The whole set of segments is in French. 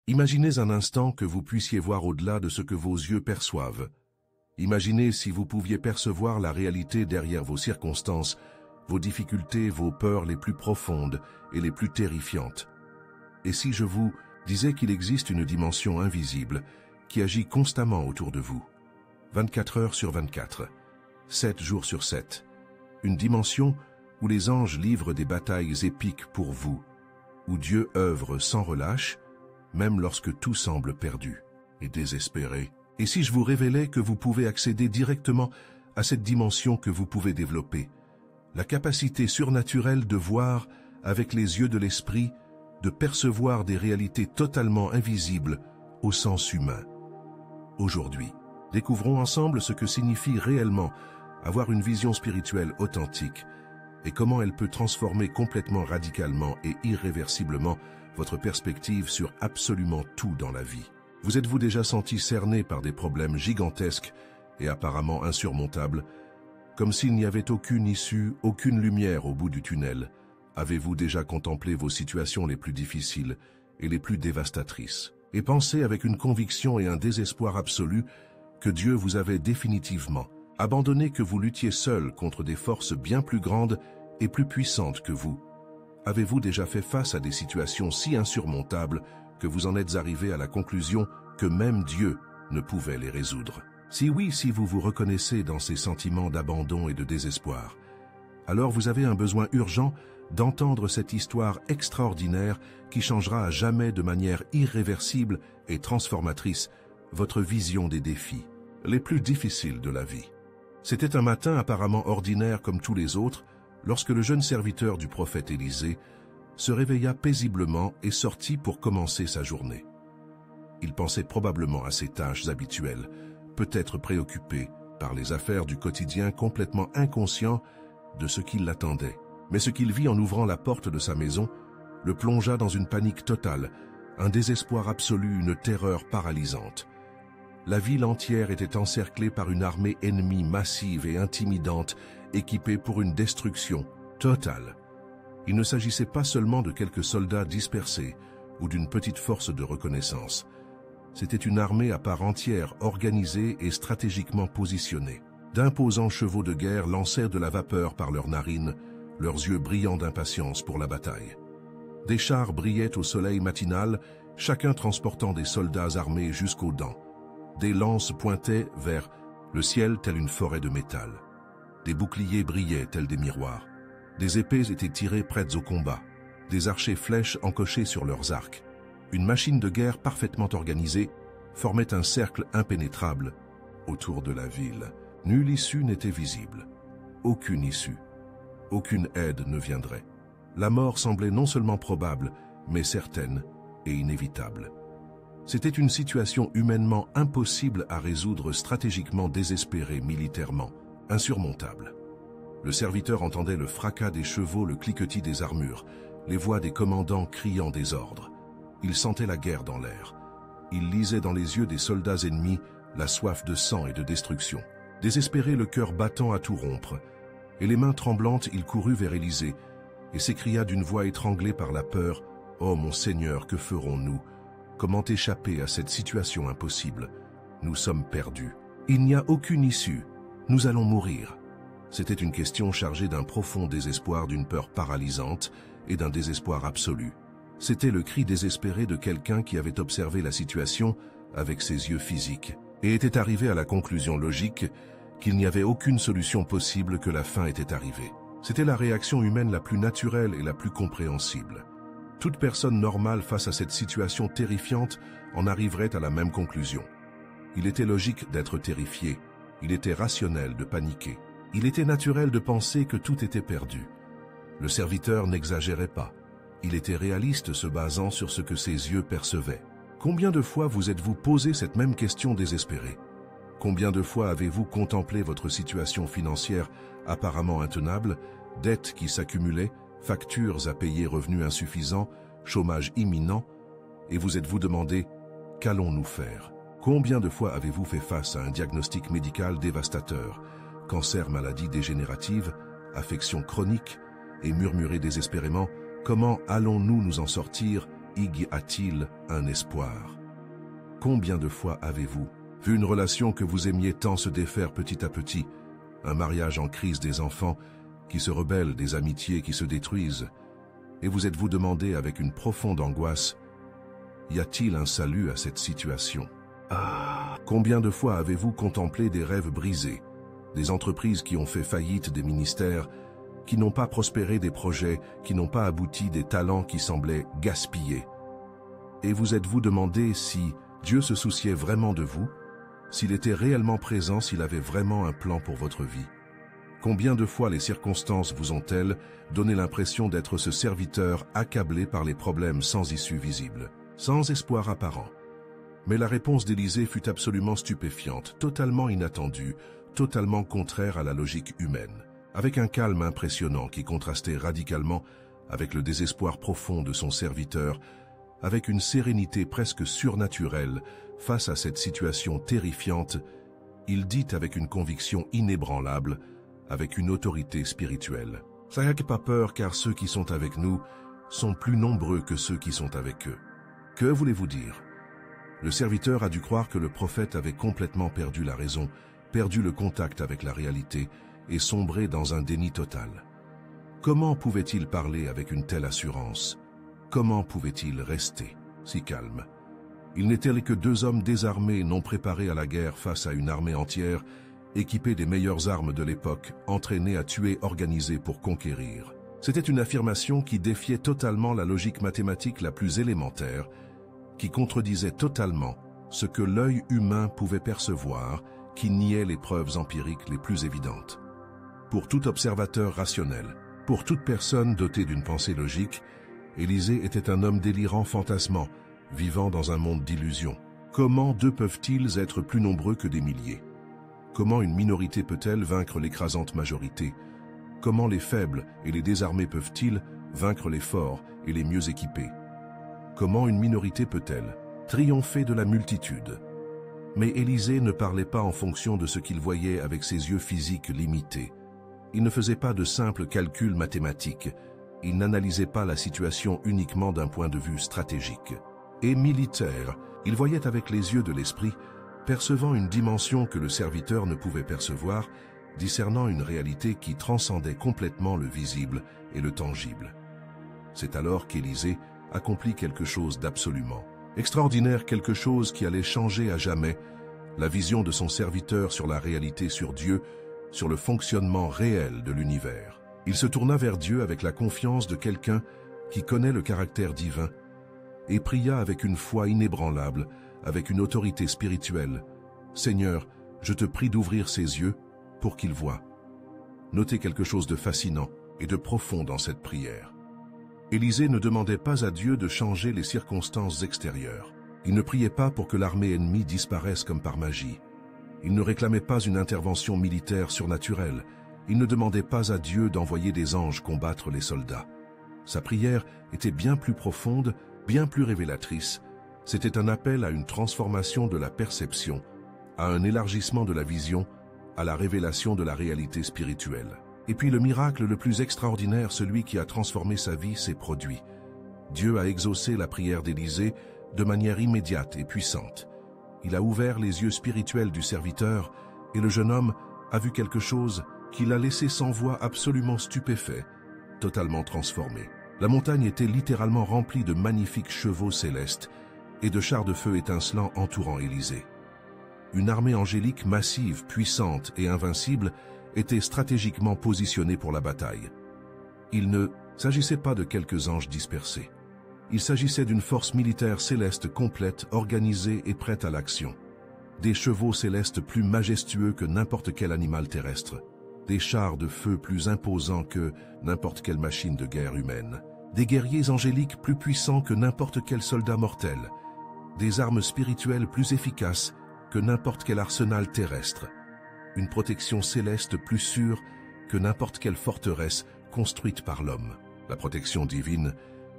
Imaginez un instant que vous puissiez voir au-delà de ce que vos yeux perçoivent. Imaginez si vous pouviez percevoir la réalité derrière vos circonstances, vos difficultés, vos peurs les plus profondes et les plus terrifiantes. Et si je vous disais qu'il existe une dimension invisible qui agit constamment autour de vous, 24 heures sur 24, 7 jours sur 7, une dimension où les anges livrent des batailles épiques pour vous, où Dieu œuvre sans relâche, même lorsque tout semble perdu et désespéré. Et si je vous révélais que vous pouvez accéder directement à cette dimension que vous pouvez développer, la capacité surnaturelle de voir avec les yeux de l'esprit, de percevoir des réalités totalement invisibles au sens humain. Aujourd'hui, découvrons ensemble ce que signifie réellement avoir une vision spirituelle authentique et comment elle peut transformer complètement radicalement et irréversiblement votre perspective sur absolument tout dans la vie. Vous êtes-vous déjà senti cerné par des problèmes gigantesques et apparemment insurmontables, comme s'il n'y avait aucune issue, aucune lumière au bout du tunnel? Avez-vous déjà contemplé vos situations les plus difficiles et les plus dévastatrices, et pensé avec une conviction et un désespoir absolu que Dieu vous avait définitivement abandonné, que vous luttiez seul contre des forces bien plus grandes et plus puissantes que vous? Avez-vous déjà fait face à des situations si insurmontables que vous en êtes arrivé à la conclusion que même Dieu ne pouvait les résoudre? Si oui, si vous vous reconnaissez dans ces sentiments d'abandon et de désespoir, alors vous avez un besoin urgent d'entendre cette histoire extraordinaire qui changera à jamais de manière irréversible et transformatrice votre vision des défis les plus difficiles de la vie. C'était un matin apparemment ordinaire comme tous les autres, lorsque le jeune serviteur du prophète Élisée se réveilla paisiblement et sortit pour commencer sa journée. Il pensait probablement à ses tâches habituelles, peut-être préoccupé par les affaires du quotidien, complètement inconscient de ce qui l'attendait. Mais ce qu'il vit en ouvrant la porte de sa maison le plongea dans une panique totale, un désespoir absolu, une terreur paralysante. La ville entière était encerclée par une armée ennemie massive et intimidante, équipée pour une destruction totale. Il ne s'agissait pas seulement de quelques soldats dispersés ou d'une petite force de reconnaissance. C'était une armée à part entière, organisée et stratégiquement positionnée. D'imposants chevaux de guerre lançaient de la vapeur par leurs narines, leurs yeux brillants d'impatience pour la bataille. Des chars brillaient au soleil matinal, chacun transportant des soldats armés jusqu'aux dents. Des lances pointaient vers le ciel telle une forêt de métal. Des boucliers brillaient tels des miroirs. Des épées étaient tirées prêtes au combat. Des archers flèches encochés sur leurs arcs. Une machine de guerre parfaitement organisée formait un cercle impénétrable autour de la ville. Nulle issue n'était visible. Aucune issue. Aucune aide ne viendrait. La mort semblait non seulement probable, mais certaine et inévitable. C'était une situation humainement impossible à résoudre, stratégiquement désespérée, militairement insurmontable. Le serviteur entendait le fracas des chevaux, le cliquetis des armures, les voix des commandants criant des ordres. Il sentait la guerre dans l'air. Il lisait dans les yeux des soldats ennemis la soif de sang et de destruction. Désespéré, le cœur battant à tout rompre, et les mains tremblantes, il courut vers Élisée et s'écria d'une voix étranglée par la peur, « Oh mon Seigneur, que ferons-nous? Comment échapper à cette situation impossible? Nous sommes perdus. Il n'y a aucune issue. Nous allons mourir. » C'était une question chargée d'un profond désespoir, d'une peur paralysante et d'un désespoir absolu. C'était le cri désespéré de quelqu'un qui avait observé la situation avec ses yeux physiques et était arrivé à la conclusion logique qu'il n'y avait aucune solution possible, que la fin était arrivée. C'était la réaction humaine la plus naturelle et la plus compréhensible. Toute personne normale face à cette situation terrifiante en arriverait à la même conclusion. Il était logique d'être terrifié, il était rationnel de paniquer, il était naturel de penser que tout était perdu. Le serviteur n'exagérait pas, il était réaliste, se basant sur ce que ses yeux percevaient. Combien de fois vous êtes-vous posé cette même question désespérée? Combien de fois avez-vous contemplé votre situation financière apparemment intenable, dettes qui s'accumulaient, factures à payer, revenus insuffisants, chômage imminent, et vous êtes-vous demandé « Qu'allons-nous faire ?» Combien de fois avez-vous fait face à un diagnostic médical dévastateur, cancer, maladie dégénérative, affection chronique, et murmuré désespérément « Comment allons-nous nous en sortir? y a-t-il un espoir? Combien de fois avez-vous vu une relation que vous aimiez tant se défaire petit à petit, un mariage en crise, des enfants qui se rebellent, des amitiés qui se détruisent, et vous êtes-vous demandé avec une profonde angoisse, y a-t-il un salut à cette situation? Combien de fois avez-vous contemplé des rêves brisés, des entreprises qui ont fait faillite, des ministères qui n'ont pas prospéré, des projets qui n'ont pas abouti, des talents qui semblaient gaspillés? Et vous êtes-vous demandé si Dieu se souciait vraiment de vous, s'il était réellement présent, s'il avait vraiment un plan pour votre vie? Combien de fois les circonstances vous ont-elles donné l'impression d'être ce serviteur accablé par les problèmes sans issue visible, sans espoir apparent? Mais la réponse d'Élisée fut absolument stupéfiante, totalement inattendue, totalement contraire à la logique humaine, avec un calme impressionnant qui contrastait radicalement avec le désespoir profond de son serviteur, avec une sérénité presque surnaturelle face à cette situation terrifiante. Il dit avec une conviction inébranlable, avec une autorité spirituelle: « Ça n'a pas peur, car ceux qui sont avec nous sont plus nombreux que ceux qui sont avec eux. » Que voulez-vous dire? Le serviteur a dû croire que le prophète avait complètement perdu la raison, perdu le contact avec la réalité et sombré dans un déni total. Comment pouvait-il parler avec une telle assurance? Comment pouvait-il rester si calme? Ils n'étaient que deux hommes désarmés, non préparés à la guerre face à une armée entière, équipés des meilleures armes de l'époque, entraînés à tuer, organisés pour conquérir. C'était une affirmation qui défiait totalement la logique mathématique la plus élémentaire, qui contredisait totalement ce que l'œil humain pouvait percevoir, qui niait les preuves empiriques les plus évidentes. Pour tout observateur rationnel, pour toute personne dotée d'une pensée logique, Élisée était un homme délirant, fantasmant, vivant dans un monde d'illusions. Comment deux peuvent-ils être plus nombreux que des milliers? Comment une minorité peut-elle vaincre l'écrasante majorité? Comment les faibles et les désarmés peuvent-ils vaincre les forts et les mieux équipés? Comment une minorité peut-elle triompher de la multitude? Mais Élisée ne parlait pas en fonction de ce qu'il voyait avec ses yeux physiques limités. Il ne faisait pas de simples calculs mathématiques. Il n'analysait pas la situation uniquement d'un point de vue stratégique et militaire. Il voyait avec les yeux de l'esprit, percevant une dimension que le serviteur ne pouvait percevoir, discernant une réalité qui transcendait complètement le visible et le tangible. C'est alors qu'Élisée accomplit quelque chose d'absolument extraordinaire, quelque chose qui allait changer à jamais la vision de son serviteur sur la réalité, sur Dieu, sur le fonctionnement réel de l'univers. Il se tourna vers Dieu avec la confiance de quelqu'un qui connaît le caractère divin et pria avec une foi inébranlable, avec une autorité spirituelle. « Seigneur, je te prie d'ouvrir ses yeux pour qu'il voie. » Notez quelque chose de fascinant et de profond dans cette prière. Élisée ne demandait pas à Dieu de changer les circonstances extérieures. Il ne priait pas pour que l'armée ennemie disparaisse comme par magie. Il ne réclamait pas une intervention militaire surnaturelle. Il ne demandait pas à Dieu d'envoyer des anges combattre les soldats. Sa prière était bien plus profonde, bien plus révélatrice. C'était un appel à une transformation de la perception, à un élargissement de la vision, à la révélation de la réalité spirituelle. Et puis le miracle le plus extraordinaire, celui qui a transformé sa vie, s'est produit. Dieu a exaucé la prière d'Élisée de manière immédiate et puissante. Il a ouvert les yeux spirituels du serviteur et le jeune homme a vu quelque chose qui l'a laissé sans voix, absolument stupéfait, totalement transformé. La montagne était littéralement remplie de magnifiques chevaux célestes et de chars de feu étincelants entourant Élisée. Une armée angélique massive, puissante et invincible était stratégiquement positionnée pour la bataille. Il ne s'agissait pas de quelques anges dispersés. Il s'agissait d'une force militaire céleste complète, organisée et prête à l'action. Des chevaux célestes plus majestueux que n'importe quel animal terrestre. Des chars de feu plus imposants que n'importe quelle machine de guerre humaine. Des guerriers angéliques plus puissants que n'importe quel soldat mortel. Des armes spirituelles plus efficaces que n'importe quel arsenal terrestre. Une protection céleste plus sûre que n'importe quelle forteresse construite par l'homme. La protection divine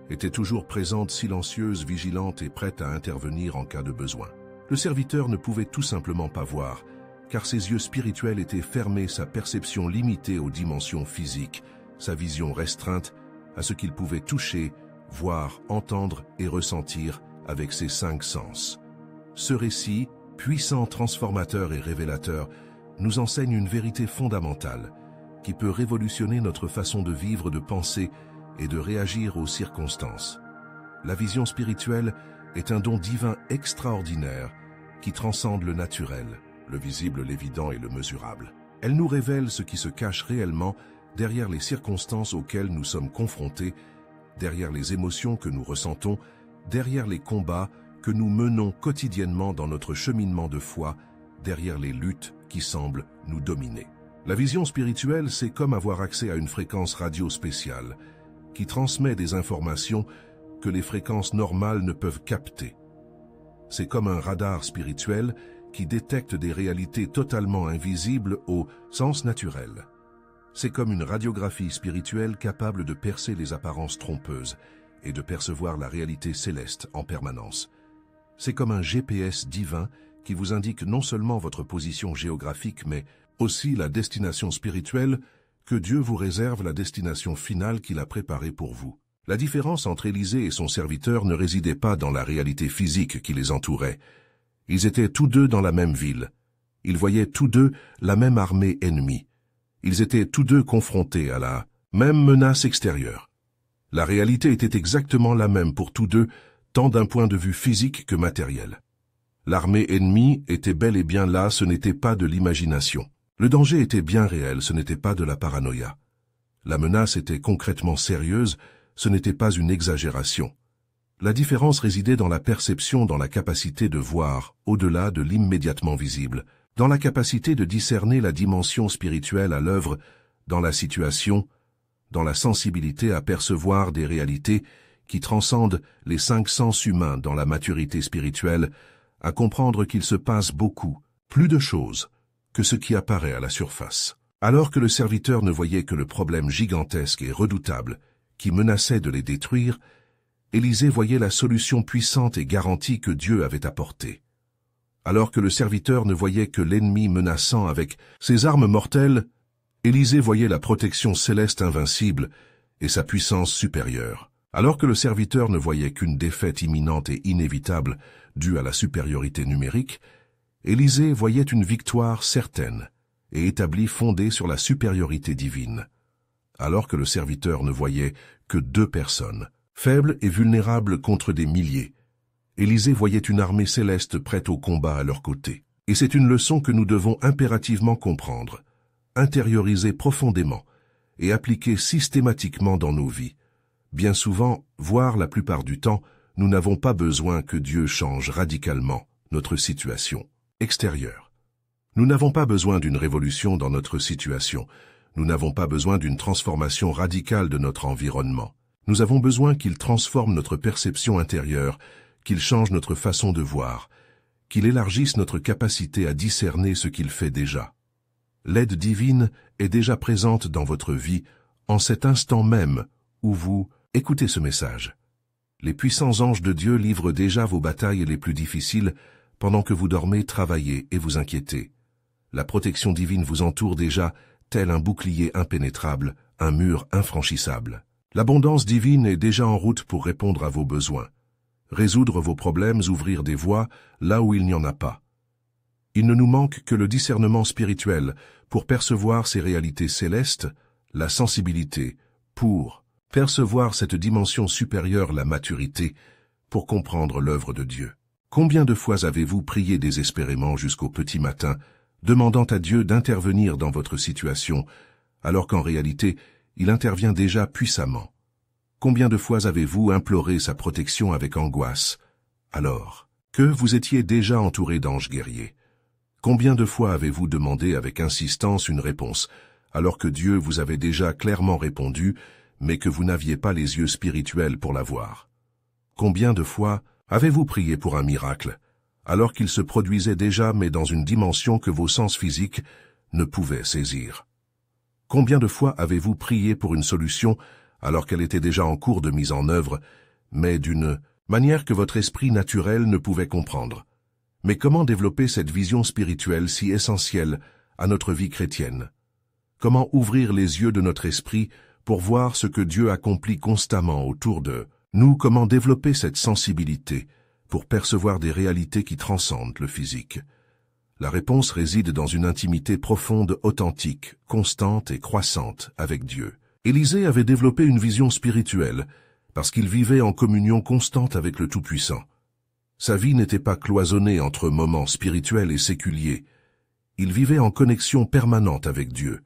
était toujours présente, silencieuse, vigilante et prête à intervenir en cas de besoin. Le serviteur ne pouvait tout simplement pas voir, car ses yeux spirituels étaient fermés, sa perception limitée aux dimensions physiques, sa vision restreinte à ce qu'il pouvait toucher voir, entendre et ressentir avec ses 5 sens. Ce récit, puissant, transformateur et révélateur, nous enseigne une vérité fondamentale qui peut révolutionner notre façon de vivre, de penser et de réagir aux circonstances. La vision spirituelle est un don divin extraordinaire qui transcende le naturel, le visible, l'évident et le mesurable. Elle nous révèle ce qui se cache réellement derrière les circonstances auxquelles nous sommes confrontés, derrière les émotions que nous ressentons, derrière les combats que nous menons quotidiennement dans notre cheminement de foi, derrière les luttes qui semblent nous dominer. La vision spirituelle, c'est comme avoir accès à une fréquence radio spéciale qui transmet des informations que les fréquences normales ne peuvent capter. C'est comme un radar spirituel qui détecte des réalités totalement invisibles au sens naturel. C'est comme une radiographie spirituelle capable de percer les apparences trompeuses et de percevoir la réalité céleste en permanence. C'est comme un GPS divin qui vous indique non seulement votre position géographique, mais aussi la destination spirituelle, que Dieu vous réserve la destination finale qu'il a préparée pour vous. La différence entre Élisée et son serviteur ne résidait pas dans la réalité physique qui les entourait. Ils étaient tous deux dans la même ville. Ils voyaient tous deux la même armée ennemie. Ils étaient tous deux confrontés à la même menace extérieure. La réalité était exactement la même pour tous deux, tant d'un point de vue physique que matériel. L'armée ennemie était bel et bien là, ce n'était pas de l'imagination. Le danger était bien réel, ce n'était pas de la paranoïa. La menace était concrètement sérieuse, ce n'était pas une exagération. La différence résidait dans la perception, dans la capacité de voir au-delà de l'immédiatement visible, dans la capacité de discerner la dimension spirituelle à l'œuvre dans la situation, dans la sensibilité à percevoir des réalités qui transcendent les 5 sens humains, dans la maturité spirituelle, à comprendre qu'il se passe beaucoup, plus de choses, que ce qui apparaît à la surface. Alors que le serviteur ne voyait que le problème gigantesque et redoutable qui menaçait de les détruire, Élisée voyait la solution puissante et garantie que Dieu avait apportée. Alors que le serviteur ne voyait que l'ennemi menaçant avec ses armes mortelles, Élisée voyait la protection céleste invincible et sa puissance supérieure. Alors que le serviteur ne voyait qu'une défaite imminente et inévitable due à la supériorité numérique, Élisée voyait une victoire certaine et établie fondée sur la supériorité divine. Alors que le serviteur ne voyait que 2 personnes, faibles et vulnérables contre des milliers, Élisée voyait une armée céleste prête au combat à leur côté. Et c'est une leçon que nous devons impérativement comprendre, intérioriser profondément et appliquer systématiquement dans nos vies. Bien souvent, voire la plupart du temps, nous n'avons pas besoin que Dieu change radicalement notre situation extérieure. Nous n'avons pas besoin d'une révolution dans notre situation. Nous n'avons pas besoin d'une transformation radicale de notre environnement. Nous avons besoin qu'il transforme notre perception intérieure, qu'il change notre façon de voir, qu'il élargisse notre capacité à discerner ce qu'il fait déjà. L'aide divine est déjà présente dans votre vie en cet instant même où vous écoutez ce message. Les puissants anges de Dieu livrent déjà vos batailles les plus difficiles pendant que vous dormez, travaillez et vous inquiétez. La protection divine vous entoure déjà, tel un bouclier impénétrable, un mur infranchissable. L'abondance divine est déjà en route pour répondre à vos besoins, résoudre vos problèmes, ouvrir des voies là où il n'y en a pas. Il ne nous manque que le discernement spirituel pour percevoir ces réalités célestes, la sensibilité pour percevoir cette dimension supérieure, la maturité, pour comprendre l'œuvre de Dieu. Combien de fois avez-vous prié désespérément jusqu'au petit matin, demandant à Dieu d'intervenir dans votre situation, alors qu'en réalité, il intervient déjà puissamment? Combien de fois avez-vous imploré sa protection avec angoisse, alors que vous étiez déjà entouré d'anges guerriers? Combien de fois avez-vous demandé avec insistance une réponse, alors que Dieu vous avait déjà clairement répondu, mais que vous n'aviez pas les yeux spirituels pour la voir? Combien de fois avez-vous prié pour un miracle, alors qu'il se produisait déjà mais dans une dimension que vos sens physiques ne pouvaient saisir? Combien de fois avez-vous prié pour une solution alors qu'elle était déjà en cours de mise en œuvre, mais d'une manière que votre esprit naturel ne pouvait comprendre? Mais comment développer cette vision spirituelle si essentielle à notre vie chrétienne? Comment ouvrir les yeux de notre esprit pour voir ce que Dieu accomplit constamment autour de Comment développer cette sensibilité pour percevoir des réalités qui transcendent le physique? La réponse réside dans une intimité profonde, authentique, constante et croissante avec Dieu. Élisée avait développé une vision spirituelle parce qu'il vivait en communion constante avec le Tout-Puissant. Sa vie n'était pas cloisonnée entre moments spirituels et séculiers. Il vivait en connexion permanente avec Dieu.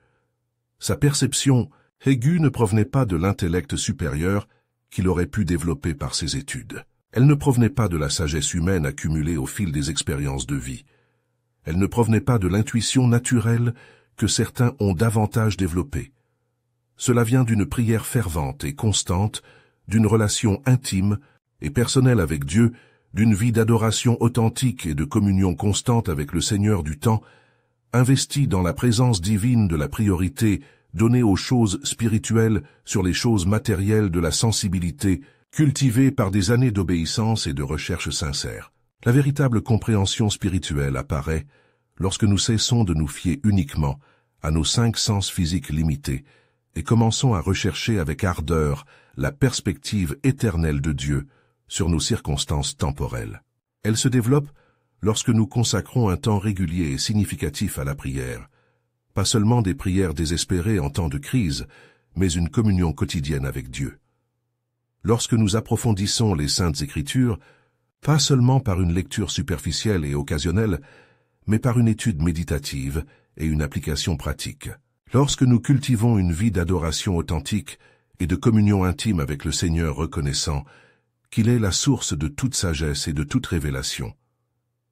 Sa perception aiguë ne provenait pas de l'intellect supérieur qu'il aurait pu développer par ses études. Elle ne provenait pas de la sagesse humaine accumulée au fil des expériences de vie. Elle ne provenait pas de l'intuition naturelle que certains ont davantage développée. Cela vient d'une prière fervente et constante, d'une relation intime et personnelle avec Dieu, d'une vie d'adoration authentique et de communion constante avec le Seigneur du temps, investie dans la présence divine de la priorité donnée aux choses spirituelles sur les choses matérielles de la sensibilité, cultivée par des années d'obéissance et de recherche sincère. La véritable compréhension spirituelle apparaît lorsque nous cessons de nous fier uniquement à nos 5 sens physiques limités et commençons à rechercher avec ardeur la perspective éternelle de Dieu sur nos circonstances temporelles. Elle se développe lorsque nous consacrons un temps régulier et significatif à la prière, pas seulement des prières désespérées en temps de crise, mais une communion quotidienne avec Dieu. Lorsque nous approfondissons les Saintes Écritures, pas seulement par une lecture superficielle et occasionnelle, mais par une étude méditative et une application pratique. Lorsque nous cultivons une vie d'adoration authentique et de communion intime avec le Seigneur reconnaissant qu'il est la source de toute sagesse et de toute révélation.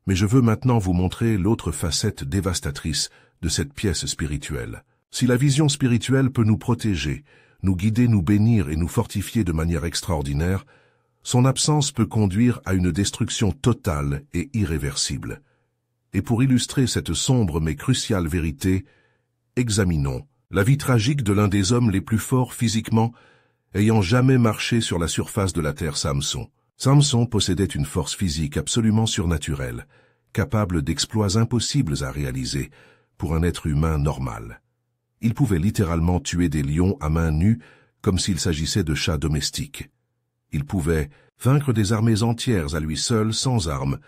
Mais je veux maintenant vous montrer l'autre facette dévastatrice de cette pièce spirituelle. Si la vision spirituelle peut nous protéger, nous guider, nous bénir et nous fortifier de manière extraordinaire, son absence peut conduire à une destruction totale et irréversible. Et pour illustrer cette sombre mais cruciale vérité, examinons la vie tragique de l'un des hommes les plus forts physiquement ayant jamais marché sur la surface de la terre, Samson. Samson possédait une force physique absolument surnaturelle, capable d'exploits impossibles à réaliser pour un être humain normal. Il pouvait littéralement tuer des lions à main nue comme s'il s'agissait de chats domestiques. Il pouvait vaincre des armées entières à lui seul, sans armes,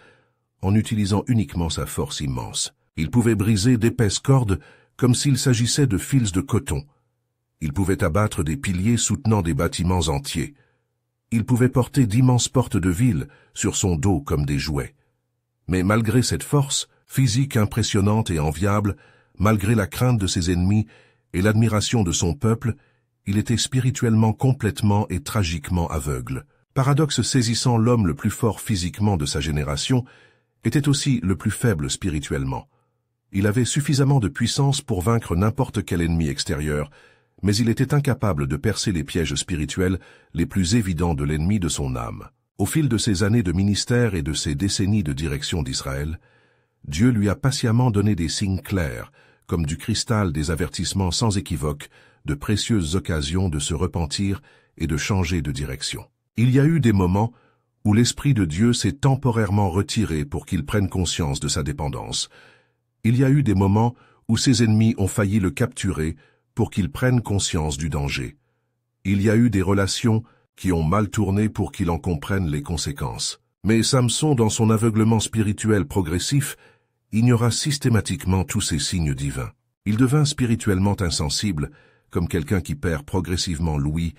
en utilisant uniquement sa force immense. Il pouvait briser d'épaisses cordes comme s'il s'agissait de fils de coton. Il pouvait abattre des piliers soutenant des bâtiments entiers. Il pouvait porter d'immenses portes de ville sur son dos comme des jouets. Mais malgré cette force, physique impressionnante et enviable, malgré la crainte de ses ennemis et l'admiration de son peuple, il était spirituellement complètement et tragiquement aveugle. Paradoxe saisissant, l'homme le plus fort physiquement de sa génération était aussi le plus faible spirituellement. Il avait suffisamment de puissance pour vaincre n'importe quel ennemi extérieur, mais il était incapable de percer les pièges spirituels les plus évidents de l'ennemi de son âme. Au fil de ses années de ministère et de ses décennies de direction d'Israël, Dieu lui a patiemment donné des signes clairs, comme du cristal des avertissements sans équivoque, de précieuses occasions de se repentir et de changer de direction. Il y a eu des moments où l'Esprit de Dieu s'est temporairement retiré pour qu'il prenne conscience de sa dépendance. Il y a eu des moments où ses ennemis ont failli le capturer pour qu'il prenne conscience du danger. Il y a eu des relations qui ont mal tourné pour qu'il en comprenne les conséquences. Mais Samson, dans son aveuglement spirituel progressif, ignora systématiquement tous ces signes divins. Il devint spirituellement insensible, comme quelqu'un qui perd progressivement l'ouïe,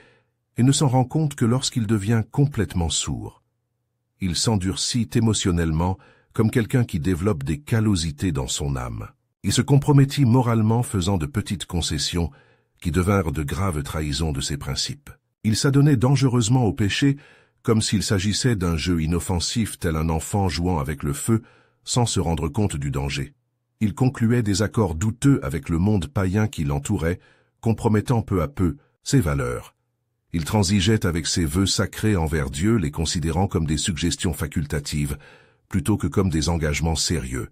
et ne s'en rend compte que lorsqu'il devient complètement sourd. Il s'endurcit émotionnellement, comme quelqu'un qui développe des callosités dans son âme. Il se compromettit moralement, faisant de petites concessions qui devinrent de graves trahisons de ses principes. Il s'adonnait dangereusement au péché, comme s'il s'agissait d'un jeu inoffensif tel un enfant jouant avec le feu, sans se rendre compte du danger. Il concluait des accords douteux avec le monde païen qui l'entourait, compromettant peu à peu ses valeurs. Il transigeait avec ses vœux sacrés envers Dieu, les considérant comme des suggestions facultatives, plutôt que comme des engagements sérieux.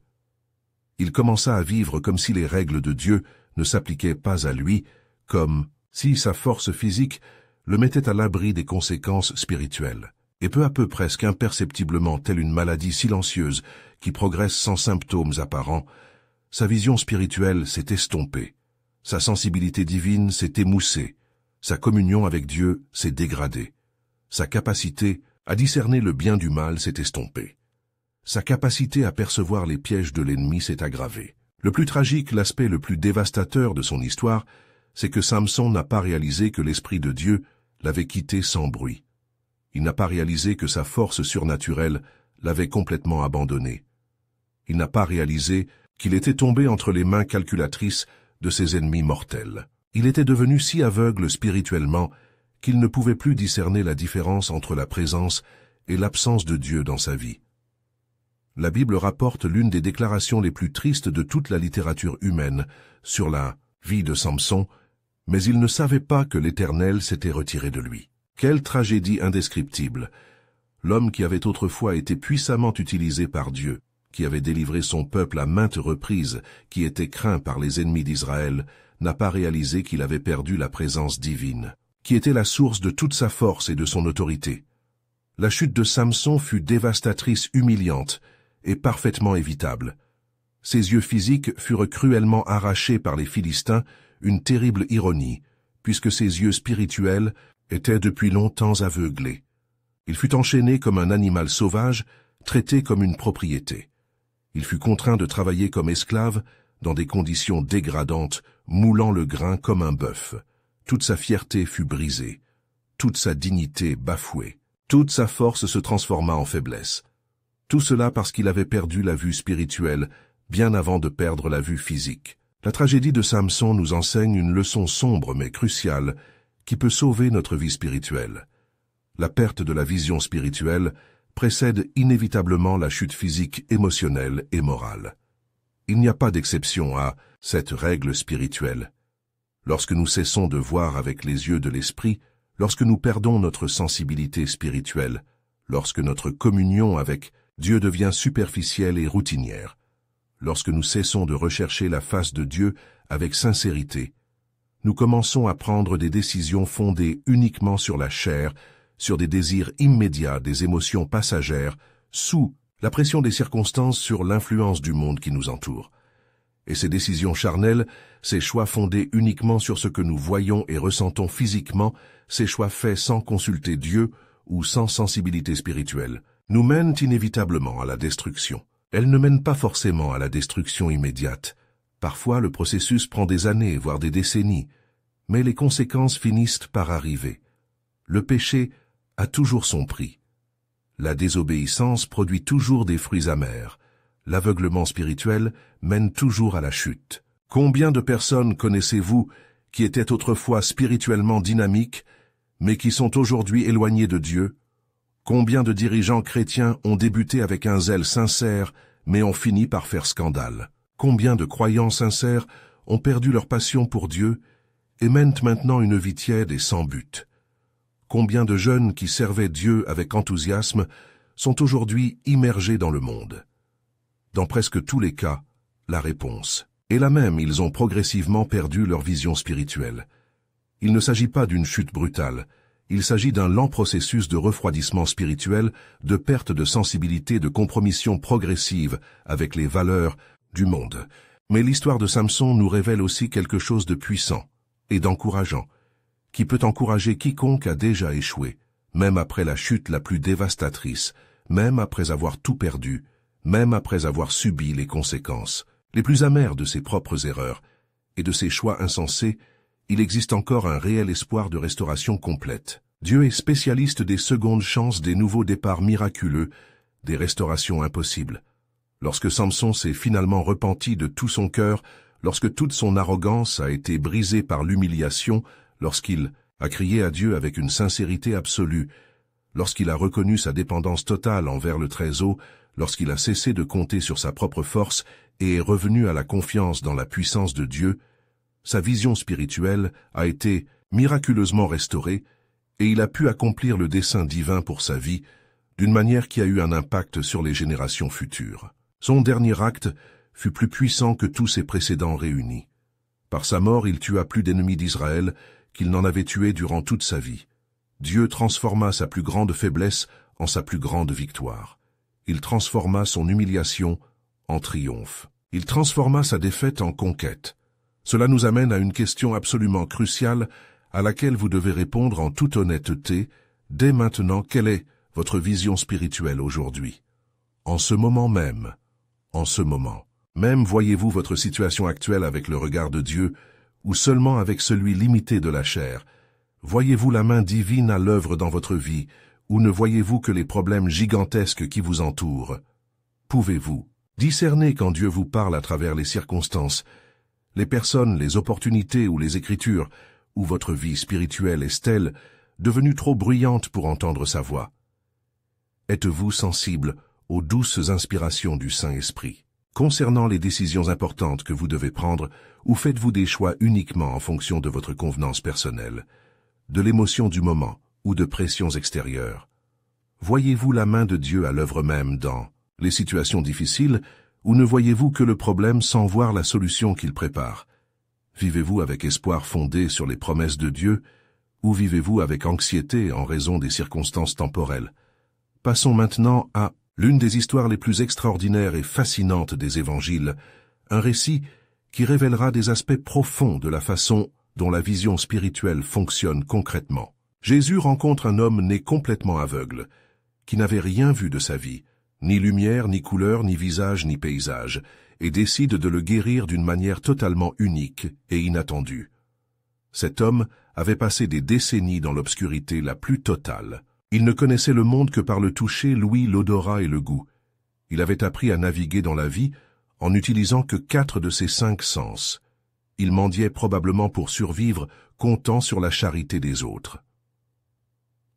Il commença à vivre comme si les règles de Dieu ne s'appliquaient pas à lui, comme si sa force physique le mettait à l'abri des conséquences spirituelles. Et peu à peu, presque imperceptiblement, telle une maladie silencieuse qui progresse sans symptômes apparents, sa vision spirituelle s'est estompée, sa sensibilité divine s'est émoussée, sa communion avec Dieu s'est dégradée. Sa capacité à discerner le bien du mal s'est estompée. Sa capacité à percevoir les pièges de l'ennemi s'est aggravée. Le plus tragique, l'aspect le plus dévastateur de son histoire, c'est que Samson n'a pas réalisé que l'Esprit de Dieu l'avait quitté sans bruit. Il n'a pas réalisé que sa force surnaturelle l'avait complètement abandonné. Il n'a pas réalisé qu'il était tombé entre les mains calculatrices de ses ennemis mortels. Il était devenu si aveugle spirituellement qu'il ne pouvait plus discerner la différence entre la présence et l'absence de Dieu dans sa vie. La Bible rapporte l'une des déclarations les plus tristes de toute la littérature humaine sur la vie de Samson, mais il ne savait pas que l'Éternel s'était retiré de lui. Quelle tragédie indescriptible! L'homme qui avait autrefois été puissamment utilisé par Dieu, qui avait délivré son peuple à maintes reprises, qui était craint par les ennemis d'Israël, n'a pas réalisé qu'il avait perdu la présence divine, qui était la source de toute sa force et de son autorité. La chute de Samson fut dévastatrice, humiliante et parfaitement évitable. Ses yeux physiques furent cruellement arrachés par les Philistins, une terrible ironie, puisque ses yeux spirituels étaient depuis longtemps aveuglés. Il fut enchaîné comme un animal sauvage, traité comme une propriété. Il fut contraint de travailler comme esclave, dans des conditions dégradantes, moulant le grain comme un bœuf. Toute sa fierté fut brisée, toute sa dignité bafouée, toute sa force se transforma en faiblesse. Tout cela parce qu'il avait perdu la vue spirituelle, bien avant de perdre la vue physique. La tragédie de Samson nous enseigne une leçon sombre mais cruciale qui peut sauver notre vie spirituelle. La perte de la vision spirituelle précède inévitablement la chute physique, émotionnelle et morale. Il n'y a pas d'exception à cette règle spirituelle. Lorsque nous cessons de voir avec les yeux de l'esprit, lorsque nous perdons notre sensibilité spirituelle, lorsque notre communion avec Dieu devient superficielle et routinière, lorsque nous cessons de rechercher la face de Dieu avec sincérité, nous commençons à prendre des décisions fondées uniquement sur la chair, sur des désirs immédiats, des émotions passagères, sous la pression des circonstances, sur l'influence du monde qui nous entoure. Et ces décisions charnelles, ces choix fondés uniquement sur ce que nous voyons et ressentons physiquement, ces choix faits sans consulter Dieu ou sans sensibilité spirituelle, nous mènent inévitablement à la destruction. Elles ne mènent pas forcément à la destruction immédiate. Parfois, le processus prend des années, voire des décennies, mais les conséquences finissent par arriver. Le péché a toujours son prix. La désobéissance produit toujours des fruits amers. L'aveuglement spirituel mène toujours à la chute. Combien de personnes connaissez-vous qui étaient autrefois spirituellement dynamiques, mais qui sont aujourd'hui éloignées de Dieu? Combien de dirigeants chrétiens ont débuté avec un zèle sincère, mais ont fini par faire scandale? Combien de croyants sincères ont perdu leur passion pour Dieu et mènent maintenant une vie tiède et sans but? Combien de jeunes qui servaient Dieu avec enthousiasme sont aujourd'hui immergés dans le monde? Dans presque tous les cas, la réponse est la même, ils ont progressivement perdu leur vision spirituelle. Il ne s'agit pas d'une chute brutale, il s'agit d'un lent processus de refroidissement spirituel, de perte de sensibilité, de compromission progressive avec les valeurs du monde. Mais l'histoire de Samson nous révèle aussi quelque chose de puissant et d'encourageant, qui peut encourager quiconque a déjà échoué, même après la chute la plus dévastatrice, même après avoir tout perdu, même après avoir subi les conséquences les plus amères de ses propres erreurs et de ses choix insensés. Il existe encore un réel espoir de restauration complète. Dieu est spécialiste des secondes chances, des nouveaux départs miraculeux, des restaurations impossibles. Lorsque Samson s'est finalement repenti de tout son cœur, lorsque toute son arrogance a été brisée par l'humiliation, lorsqu'il a crié à Dieu avec une sincérité absolue, lorsqu'il a reconnu sa dépendance totale envers le Très-Haut, lorsqu'il a cessé de compter sur sa propre force et est revenu à la confiance dans la puissance de Dieu, sa vision spirituelle a été miraculeusement restaurée et il a pu accomplir le dessein divin pour sa vie d'une manière qui a eu un impact sur les générations futures. Son dernier acte fut plus puissant que tous ses précédents réunis. Par sa mort, il tua plus d'ennemis d'Israël qu'il n'en avait tué durant toute sa vie. Dieu transforma sa plus grande faiblesse en sa plus grande victoire. Il transforma son humiliation en triomphe. Il transforma sa défaite en conquête. Cela nous amène à une question absolument cruciale à laquelle vous devez répondre en toute honnêteté Dès maintenant, quelle est votre vision spirituelle aujourd'hui? En ce moment même, en ce moment même, voyez-vous votre situation actuelle avec le regard de Dieu ou seulement avec celui limité de la chair? Voyez-vous la main divine à l'œuvre dans votre vie ou ne voyez-vous que les problèmes gigantesques qui vous entourent? Pouvez-vous discerner quand Dieu vous parle à travers les circonstances, les personnes, les opportunités ou les Écritures, où votre vie spirituelle est-elle devenue trop bruyante pour entendre sa voix? Êtes-vous sensible aux douces inspirations du Saint-Esprit concernant les décisions importantes que vous devez prendre, ou faites-vous des choix uniquement en fonction de votre convenance personnelle, de l'émotion du moment ou de pressions extérieures? Voyez-vous la main de Dieu à l'œuvre même dans les situations difficiles, ou ne voyez-vous que le problème sans voir la solution qu'il prépare? Vivez-vous avec espoir fondé sur les promesses de Dieu, ou vivez-vous avec anxiété en raison des circonstances temporelles? Passons maintenant à l'une des histoires les plus extraordinaires et fascinantes des évangiles, un récit qui révélera des aspects profonds de la façon dont la vision spirituelle fonctionne concrètement. Jésus rencontre un homme né complètement aveugle, qui n'avait rien vu de sa vie, ni lumière, ni couleur, ni visage, ni paysage, et décide de le guérir d'une manière totalement unique et inattendue. Cet homme avait passé des décennies dans l'obscurité la plus totale. Il ne connaissait le monde que par le toucher, l'ouïe, l'odorat et le goût. Il avait appris à naviguer dans la vie en n'utilisant que 4 de ses 5 sens. Il mendiait probablement pour survivre, comptant sur la charité des autres.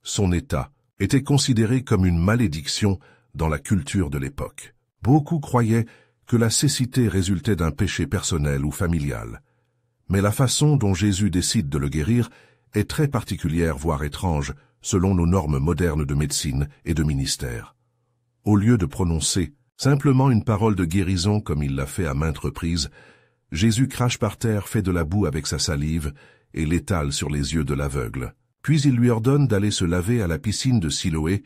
Son état était considéré comme une malédiction dans la culture de l'époque. Beaucoup croyaient que la cécité résultait d'un péché personnel ou familial. Mais la façon dont Jésus décide de le guérir est très particulière, voire étrange, selon nos normes modernes de médecine et de ministère. Au lieu de prononcer simplement une parole de guérison comme il l'a fait à maintes reprises, Jésus crache par terre, fait de la boue avec sa salive et l'étale sur les yeux de l'aveugle. Puis il lui ordonne d'aller se laver à la piscine de Siloé,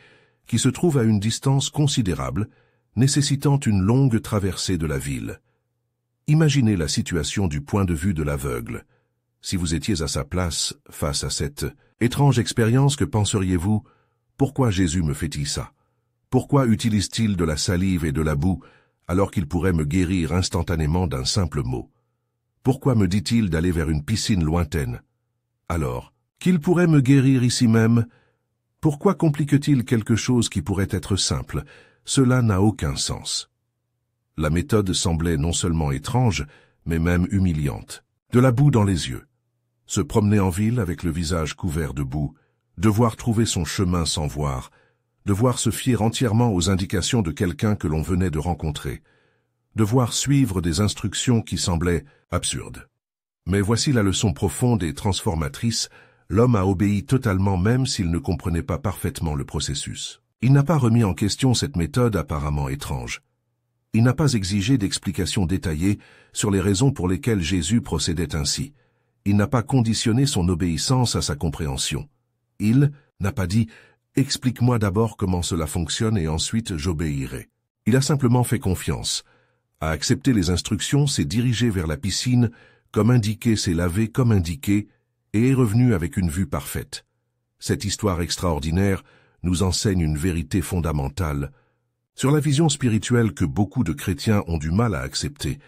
qui se trouve à une distance considérable, nécessitant une longue traversée de la ville. Imaginez la situation du point de vue de l'aveugle. Si vous étiez à sa place, face à cette étrange expérience, que penseriez-vous? Pourquoi Jésus me fait-il ça? Pourquoi utilise-t-il de la salive et de la boue, alors qu'il pourrait me guérir instantanément d'un simple mot? Pourquoi me dit-il d'aller vers une piscine lointaine? Alors qu'il pourrait me guérir ici même, pourquoi complique-t-il quelque chose qui pourrait être simple? Cela n'a aucun sens. La méthode semblait non seulement étrange, mais même humiliante. De la boue dans les yeux. Se promener en ville avec le visage couvert de boue, devoir trouver son chemin sans voir, devoir se fier entièrement aux indications de quelqu'un que l'on venait de rencontrer, devoir suivre des instructions qui semblaient absurdes. Mais voici la leçon profonde et transformatrice. L'homme a obéi totalement même s'il ne comprenait pas parfaitement le processus. Il n'a pas remis en question cette méthode apparemment étrange. Il n'a pas exigé d'explications détaillées sur les raisons pour lesquelles Jésus procédait ainsi. Il n'a pas conditionné son obéissance à sa compréhension. Il n'a pas dit « Explique-moi d'abord comment cela fonctionne et ensuite j'obéirai ». Il a simplement fait confiance. A accepté les instructions, s'est dirigé vers la piscine, comme indiqué, s'est lavé comme indiqué, et est revenu avec une vue parfaite. Cette histoire extraordinaire nous enseigne une vérité fondamentale sur la vision spirituelle que beaucoup de chrétiens ont du mal à accepter.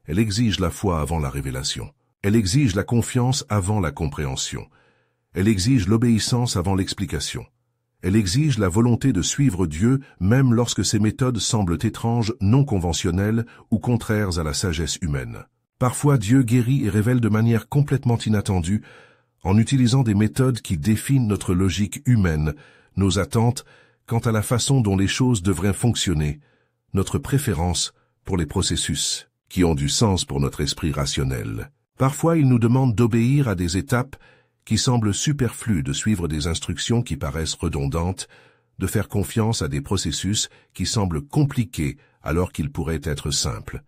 Elle exige la foi avant la révélation. Elle exige la confiance avant la compréhension. Elle exige l'obéissance avant l'explication. Elle exige la volonté de suivre Dieu même lorsque ses méthodes semblent étranges, non conventionnelles ou contraires à la sagesse humaine. Parfois, Dieu guérit et révèle de manière complètement inattendue en utilisant des méthodes qui défient notre logique humaine, nos attentes quant à la façon dont les choses devraient fonctionner, notre préférence pour les processus qui ont du sens pour notre esprit rationnel. Parfois, il nous demande d'obéir à des étapes qui semblent superflues, de suivre des instructions qui paraissent redondantes, de faire confiance à des processus qui semblent compliqués alors qu'ils pourraient être simples.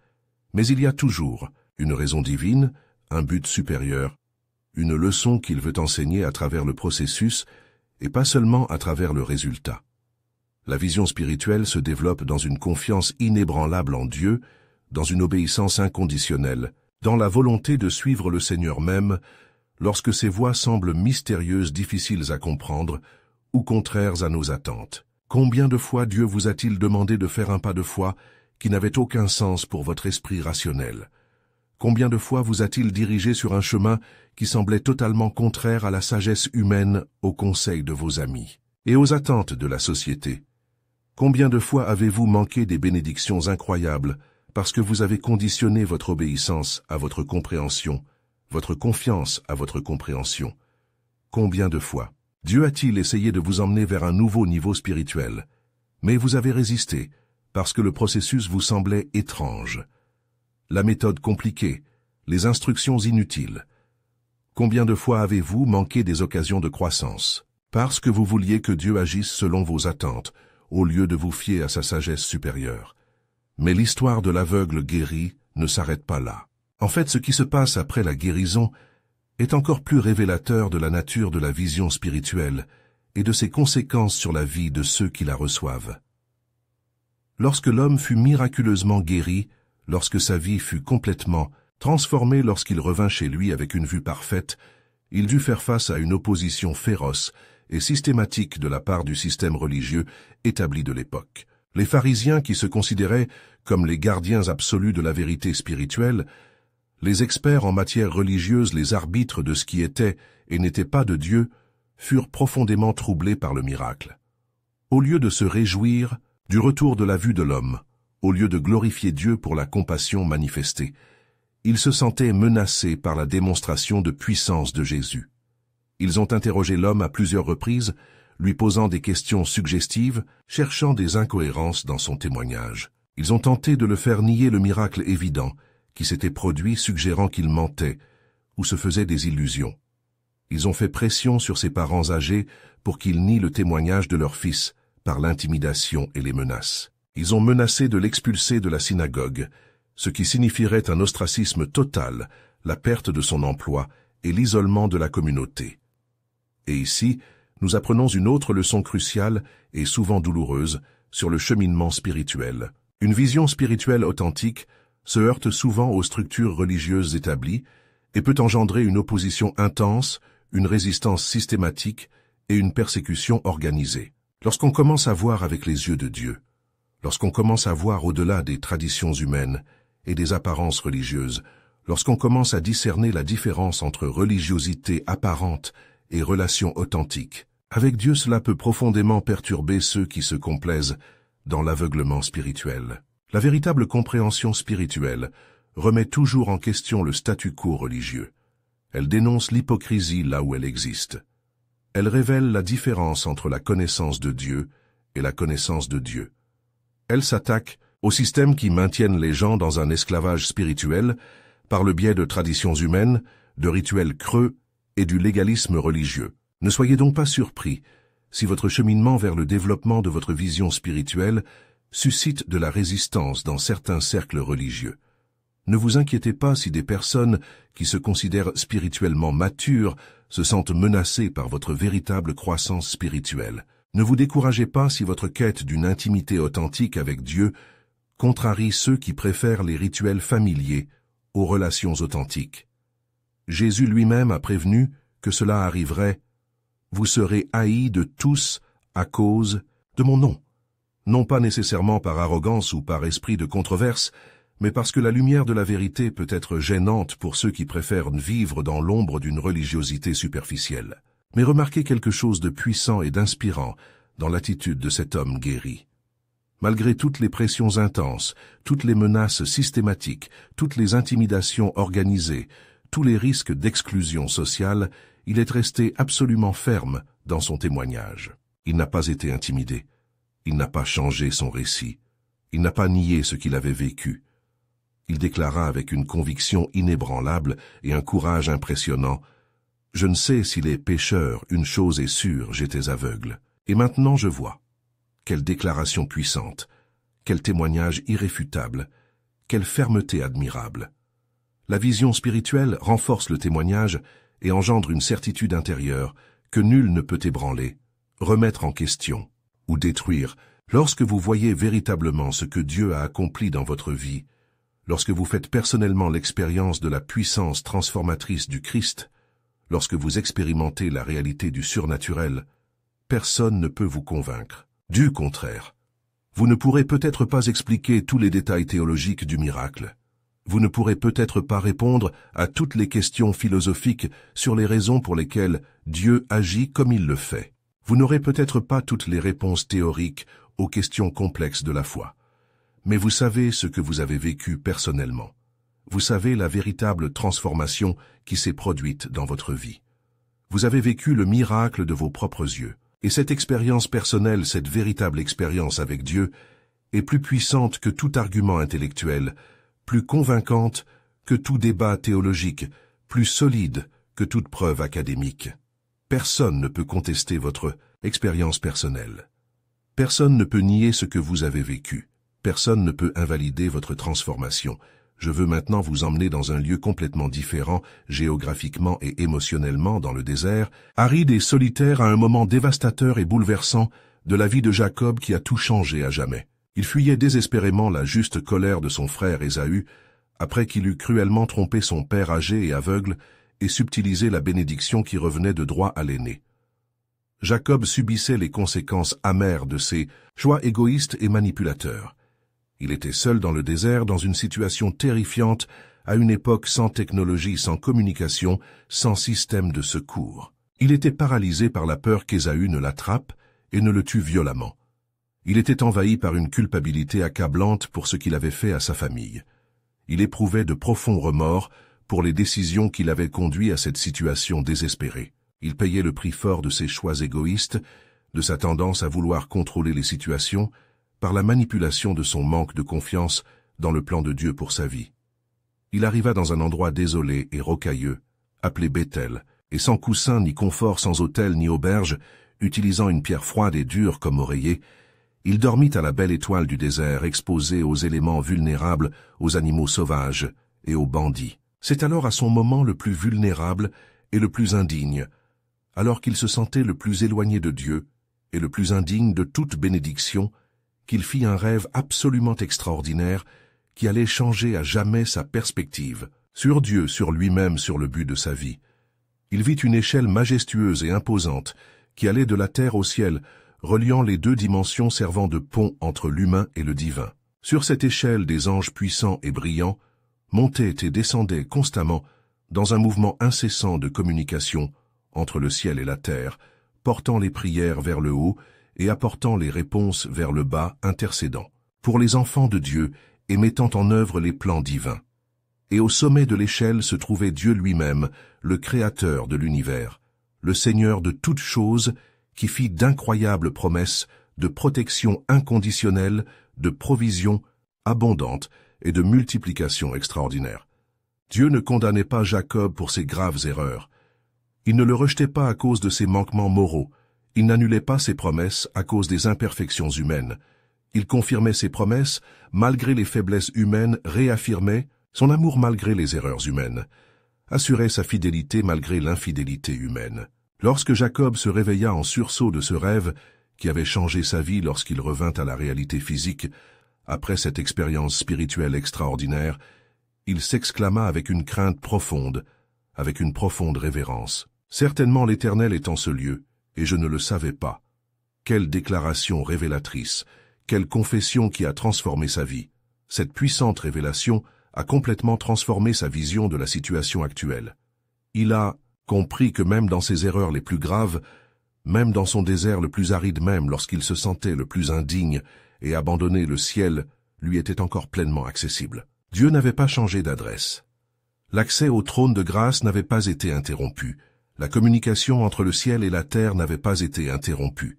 Mais il y a toujours une raison divine, un but supérieur, une leçon qu'il veut enseigner à travers le processus et pas seulement à travers le résultat. La vision spirituelle se développe dans une confiance inébranlable en Dieu, dans une obéissance inconditionnelle, dans la volonté de suivre le Seigneur même, lorsque ses voies semblent mystérieuses, difficiles à comprendre, ou contraires à nos attentes. Combien de fois Dieu vous a-t-il demandé de faire un pas de foi qui n'avait aucun sens pour votre esprit rationnel? Combien de fois vous a-t-il dirigé sur un chemin qui semblait totalement contraire à la sagesse humaine, aux conseils de vos amis et aux attentes de la société? Combien de fois avez-vous manqué des bénédictions incroyables parce que vous avez conditionné votre obéissance à votre compréhension, votre confiance à votre compréhension? Combien de fois Dieu a-t-il essayé de vous emmener vers un nouveau niveau spirituel, mais vous avez résisté parce que le processus vous semblait étrange, la méthode compliquée, les instructions inutiles? Combien de fois avez-vous manqué des occasions de croissance parce que vous vouliez que Dieu agisse selon vos attentes, au lieu de vous fier à sa sagesse supérieure? Mais l'histoire de l'aveugle guéri ne s'arrête pas là. En fait, ce qui se passe après la guérison est encore plus révélateur de la nature de la vision spirituelle et de ses conséquences sur la vie de ceux qui la reçoivent. Lorsque l'homme fut miraculeusement guéri, lorsque sa vie fut complètement transformée, lorsqu'il revint chez lui avec une vue parfaite, il dut faire face à une opposition féroce et systématique de la part du système religieux établi de l'époque. Les pharisiens, qui se considéraient comme les gardiens absolus de la vérité spirituelle, les experts en matière religieuse, les arbitres de ce qui était et n'était pas de Dieu, furent profondément troublés par le miracle. Au lieu de se réjouir du retour de la vue de l'homme, au lieu de glorifier Dieu pour la compassion manifestée, ils se sentaient menacés par la démonstration de puissance de Jésus. Ils ont interrogé l'homme à plusieurs reprises, lui posant des questions suggestives, cherchant des incohérences dans son témoignage. Ils ont tenté de le faire nier le miracle évident qui s'était produit, suggérant qu'il mentait ou se faisait des illusions. Ils ont fait pression sur ses parents âgés pour qu'ils nient le témoignage de leur fils par l'intimidation et les menaces. Ils ont menacé de l'expulser de la synagogue, ce qui signifierait un ostracisme total, la perte de son emploi et l'isolement de la communauté. Et ici, nous apprenons une autre leçon cruciale et souvent douloureuse sur le cheminement spirituel. Une vision spirituelle authentique se heurte souvent aux structures religieuses établies et peut engendrer une opposition intense, une résistance systématique et une persécution organisée. Lorsqu'on commence à voir avec les yeux de Dieu, lorsqu'on commence à voir au-delà des traditions humaines et des apparences religieuses, lorsqu'on commence à discerner la différence entre religiosité apparente et relation authentique, avec Dieu, cela peut profondément perturber ceux qui se complaisent dans l'aveuglement spirituel. La véritable compréhension spirituelle remet toujours en question le statu quo religieux. Elle dénonce l'hypocrisie là où elle existe. Elle révèle la différence entre la connaissance de Dieu et la connaissance de Dieu. Elle s'attaque aux systèmes qui maintiennent les gens dans un esclavage spirituel par le biais de traditions humaines, de rituels creux et du légalisme religieux. Ne soyez donc pas surpris si votre cheminement vers le développement de votre vision spirituelle suscite de la résistance dans certains cercles religieux. Ne vous inquiétez pas si des personnes qui se considèrent spirituellement matures se sentent menacées par votre véritable croissance spirituelle. Ne vous découragez pas si votre quête d'une intimité authentique avec Dieu contrarie ceux qui préfèrent les rituels familiers aux relations authentiques. Jésus lui-même a prévenu que cela arriverait. Vous serez haïs de tous à cause de mon nom. Non pas nécessairement par arrogance ou par esprit de controverse, mais parce que la lumière de la vérité peut être gênante pour ceux qui préfèrent vivre dans l'ombre d'une religiosité superficielle. Mais remarquez quelque chose de puissant et d'inspirant dans l'attitude de cet homme guéri. Malgré toutes les pressions intenses, toutes les menaces systématiques, toutes les intimidations organisées, tous les risques d'exclusion sociale, il est resté absolument ferme dans son témoignage. Il n'a pas été intimidé. Il n'a pas changé son récit. Il n'a pas nié ce qu'il avait vécu. Il déclara avec une conviction inébranlable et un courage impressionnant: « Je ne sais s'il est pécheur, une chose est sûre, j'étais aveugle. Et maintenant je vois. » Quelle déclaration puissante, quel témoignage irréfutable, quelle fermeté admirable. La vision spirituelle renforce le témoignage et engendre une certitude intérieure que nul ne peut ébranler, remettre en question ou détruire. Lorsque vous voyez véritablement ce que Dieu a accompli dans votre vie, lorsque vous faites personnellement l'expérience de la puissance transformatrice du Christ, lorsque vous expérimentez la réalité du surnaturel, personne ne peut vous convaincre. Du contraire, vous ne pourrez peut-être pas expliquer tous les détails théologiques du miracle. Vous ne pourrez peut-être pas répondre à toutes les questions philosophiques sur les raisons pour lesquelles Dieu agit comme il le fait. Vous n'aurez peut-être pas toutes les réponses théoriques aux questions complexes de la foi. Mais vous savez ce que vous avez vécu personnellement. Vous savez la véritable transformation qui s'est produite dans votre vie. Vous avez vécu le miracle de vos propres yeux. Et cette expérience personnelle, cette véritable expérience avec Dieu, est plus puissante que tout argument intellectuel, plus convaincante que tout débat théologique, plus solide que toute preuve académique. Personne ne peut contester votre expérience personnelle. Personne ne peut nier ce que vous avez vécu. Personne ne peut invalider votre transformation. Je veux maintenant vous emmener dans un lieu complètement différent, géographiquement et émotionnellement, dans le désert, aride et solitaire à un moment dévastateur et bouleversant de la vie de Jacob qui a tout changé à jamais. Il fuyait désespérément la juste colère de son frère Ésaü, après qu'il eut cruellement trompé son père âgé et aveugle et subtilisé la bénédiction qui revenait de droit à l'aîné. Jacob subissait les conséquences amères de ses choix égoïstes et manipulateurs. Il était seul dans le désert, dans une situation terrifiante, à une époque sans technologie, sans communication, sans système de secours. Il était paralysé par la peur qu'Ésaü ne l'attrape et ne le tue violemment. Il était envahi par une culpabilité accablante pour ce qu'il avait fait à sa famille. Il éprouvait de profonds remords pour les décisions qui l'avaient conduit à cette situation désespérée. Il payait le prix fort de ses choix égoïstes, de sa tendance à vouloir contrôler les situations, par la manipulation de son manque de confiance dans le plan de Dieu pour sa vie. Il arriva dans un endroit désolé et rocailleux, appelé Béthel, et sans coussin ni confort, sans hôtel ni auberge, utilisant une pierre froide et dure comme oreiller, il dormit à la belle étoile du désert, exposé aux éléments vulnérables, aux animaux sauvages et aux bandits. C'est alors à son moment le plus vulnérable et le plus indigne, alors qu'il se sentait le plus éloigné de Dieu et le plus indigne de toute bénédiction, qu'il fit un rêve absolument extraordinaire qui allait changer à jamais sa perspective, sur Dieu, sur lui-même, sur le but de sa vie. Il vit une échelle majestueuse et imposante qui allait de la terre au ciel, reliant les deux dimensions servant de pont entre l'humain et le divin. Sur cette échelle, des anges puissants et brillants montaient et descendaient constamment dans un mouvement incessant de communication entre le ciel et la terre, portant les prières vers le haut et apportant les réponses vers le bas, intercédant pour les enfants de Dieu et mettant en œuvre les plans divins. Et au sommet de l'échelle se trouvait Dieu lui-même, le Créateur de l'univers, le Seigneur de toutes choses, qui fit d'incroyables promesses de protection inconditionnelle, de provision abondante et de multiplication extraordinaire. Dieu ne condamnait pas Jacob pour ses graves erreurs. Il ne le rejetait pas à cause de ses manquements moraux. Il n'annulait pas ses promesses à cause des imperfections humaines. Il confirmait ses promesses malgré les faiblesses humaines, réaffirmait son amour malgré les erreurs humaines, assurait sa fidélité malgré l'infidélité humaine. Lorsque Jacob se réveilla en sursaut de ce rêve qui avait changé sa vie lorsqu'il revint à la réalité physique, après cette expérience spirituelle extraordinaire, il s'exclama avec une crainte profonde, avec une profonde révérence. Certainement l'Éternel est en ce lieu, et je ne le savais pas. Quelle déclaration révélatrice, quelle confession qui a transformé sa vie. Cette puissante révélation a complètement transformé sa vision de la situation actuelle. Il a compris que même dans ses erreurs les plus graves, même dans son désert le plus aride, même lorsqu'il se sentait le plus indigne et abandonné, le ciel lui était encore pleinement accessible. Dieu n'avait pas changé d'adresse. L'accès au trône de grâce n'avait pas été interrompu. La communication entre le ciel et la terre n'avait pas été interrompue.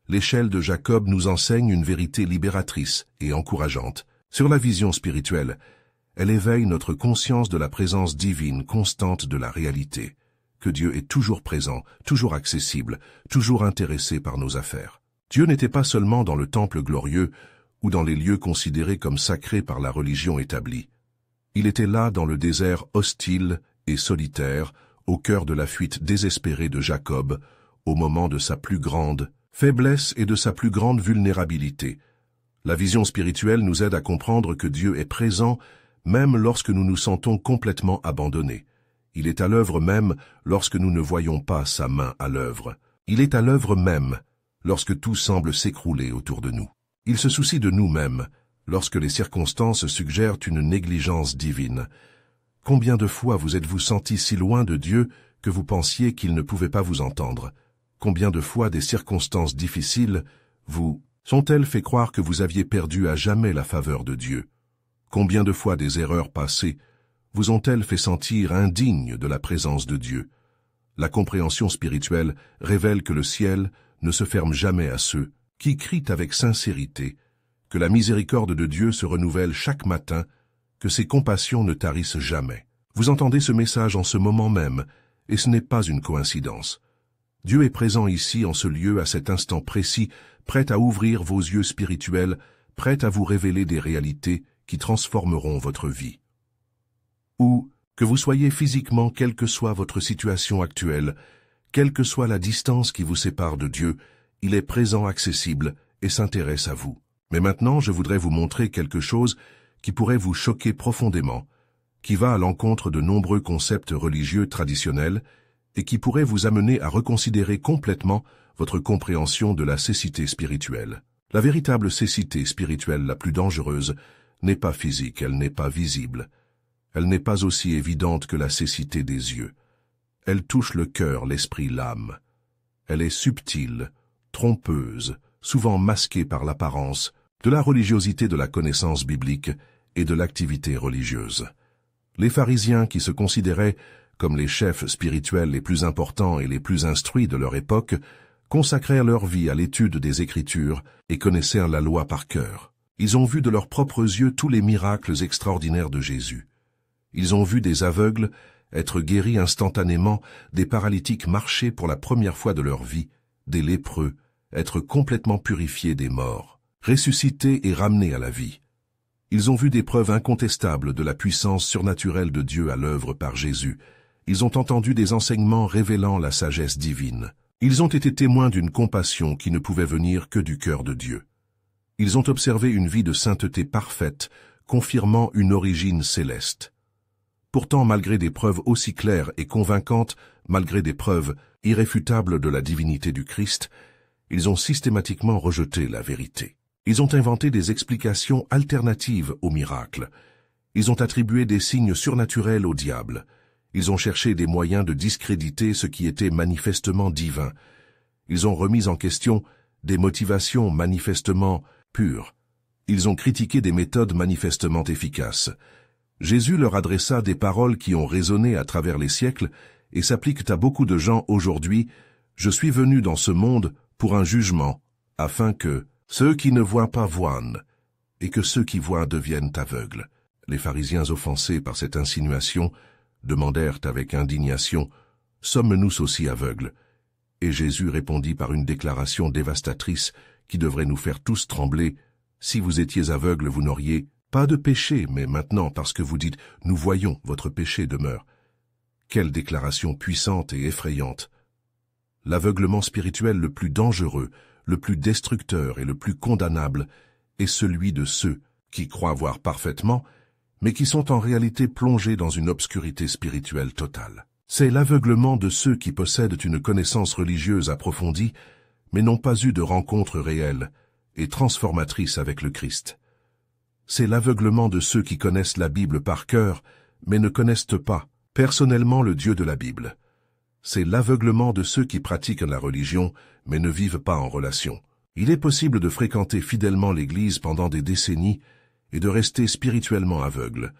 L'échelle de Jacob nous enseigne une vérité libératrice et encourageante. Sur la vision spirituelle, elle éveille notre conscience de la présence divine constante de la réalité, que Dieu est toujours présent, toujours accessible, toujours intéressé par nos affaires. Dieu n'était pas seulement dans le temple glorieux ou dans les lieux considérés comme sacrés par la religion établie. Il était là dans le désert hostile et solitaire, au cœur de la fuite désespérée de Jacob, au moment de sa plus grande faiblesse et de sa plus grande vulnérabilité. La vision spirituelle nous aide à comprendre que Dieu est présent même lorsque nous nous sentons complètement abandonnés. Il est à l'œuvre même lorsque nous ne voyons pas sa main à l'œuvre. Il est à l'œuvre même lorsque tout semble s'écrouler autour de nous. Il se soucie de nous-mêmes, lorsque les circonstances suggèrent une négligence divine. Combien de fois vous êtes-vous senti si loin de Dieu que vous pensiez qu'il ne pouvait pas vous entendre? Combien de fois des circonstances difficiles vous sont-elles fait croire que vous aviez perdu à jamais la faveur de Dieu? Combien de fois des erreurs passées vous ont-elles fait sentir indignes de la présence de Dieu? La compréhension spirituelle révèle que le ciel ne se ferme jamais à ceux qui crient avec sincérité, que la miséricorde de Dieu se renouvelle chaque matin, que ses compassions ne tarissent jamais. Vous entendez ce message en ce moment même, et ce n'est pas une coïncidence. Dieu est présent ici, en ce lieu, à cet instant précis, prêt à ouvrir vos yeux spirituels, prêt à vous révéler des réalités qui transformeront votre vie. Ou que vous soyez physiquement, quelle que soit votre situation actuelle, quelle que soit la distance qui vous sépare de Dieu, il est présent, accessible et s'intéresse à vous. Mais maintenant, je voudrais vous montrer quelque chose qui pourrait vous choquer profondément, qui va à l'encontre de nombreux concepts religieux traditionnels et qui pourrait vous amener à reconsidérer complètement votre compréhension de la cécité spirituelle. La véritable cécité spirituelle la plus dangereuse n'est pas physique, elle n'est pas visible. Elle n'est pas aussi évidente que la cécité des yeux. Elle touche le cœur, l'esprit, l'âme. Elle est subtile, trompeuse, souvent masquée par l'apparence de la religiosité de la connaissance biblique et de l'activité religieuse. Les pharisiens, qui se considéraient comme les chefs spirituels les plus importants et les plus instruits de leur époque, consacrèrent leur vie à l'étude des Écritures et connaissèrent la loi par cœur. Ils ont vu de leurs propres yeux tous les miracles extraordinaires de Jésus. Ils ont vu des aveugles être guéris instantanément, des paralytiques marcher pour la première fois de leur vie, des lépreux être complètement purifiés des morts, ressuscités et ramenés à la vie. Ils ont vu des preuves incontestables de la puissance surnaturelle de Dieu à l'œuvre par Jésus. Ils ont entendu des enseignements révélant la sagesse divine. Ils ont été témoins d'une compassion qui ne pouvait venir que du cœur de Dieu. Ils ont observé une vie de sainteté parfaite, confirmant une origine céleste. Pourtant, malgré des preuves aussi claires et convaincantes, malgré des preuves irréfutables de la divinité du Christ, ils ont systématiquement rejeté la vérité. Ils ont inventé des explications alternatives aux miracles. Ils ont attribué des signes surnaturels au diable. Ils ont cherché des moyens de discréditer ce qui était manifestement divin. Ils ont remis en question des motivations manifestement pures. Ils ont critiqué des méthodes manifestement efficaces. Jésus leur adressa des paroles qui ont résonné à travers les siècles et s'appliquent à beaucoup de gens aujourd'hui. « Je suis venu dans ce monde pour un jugement, afin que ceux qui ne voient pas voient, et que ceux qui voient deviennent aveugles. » Les pharisiens, offensés par cette insinuation, demandèrent avec indignation « Sommes-nous aussi aveugles ?» Et Jésus répondit par une déclaration dévastatrice qui devrait nous faire tous trembler. « Si vous étiez aveugles, vous n'auriez pas de péché, mais maintenant, parce que vous dites « Nous voyons, votre péché demeure. » Quelle déclaration puissante et effrayante! L'aveuglement spirituel le plus dangereux, le plus destructeur et le plus condamnable est celui de ceux qui croient voir parfaitement, mais qui sont en réalité plongés dans une obscurité spirituelle totale. C'est l'aveuglement de ceux qui possèdent une connaissance religieuse approfondie, mais n'ont pas eu de rencontre réelle et transformatrice avec le Christ. C'est l'aveuglement de ceux qui connaissent la Bible par cœur, mais ne connaissent pas personnellement le Dieu de la Bible. C'est l'aveuglement de ceux qui pratiquent la religion, mais ne vivent pas en relation. Il est possible de fréquenter fidèlement l'Église pendant des décennies et de rester spirituellement aveugle.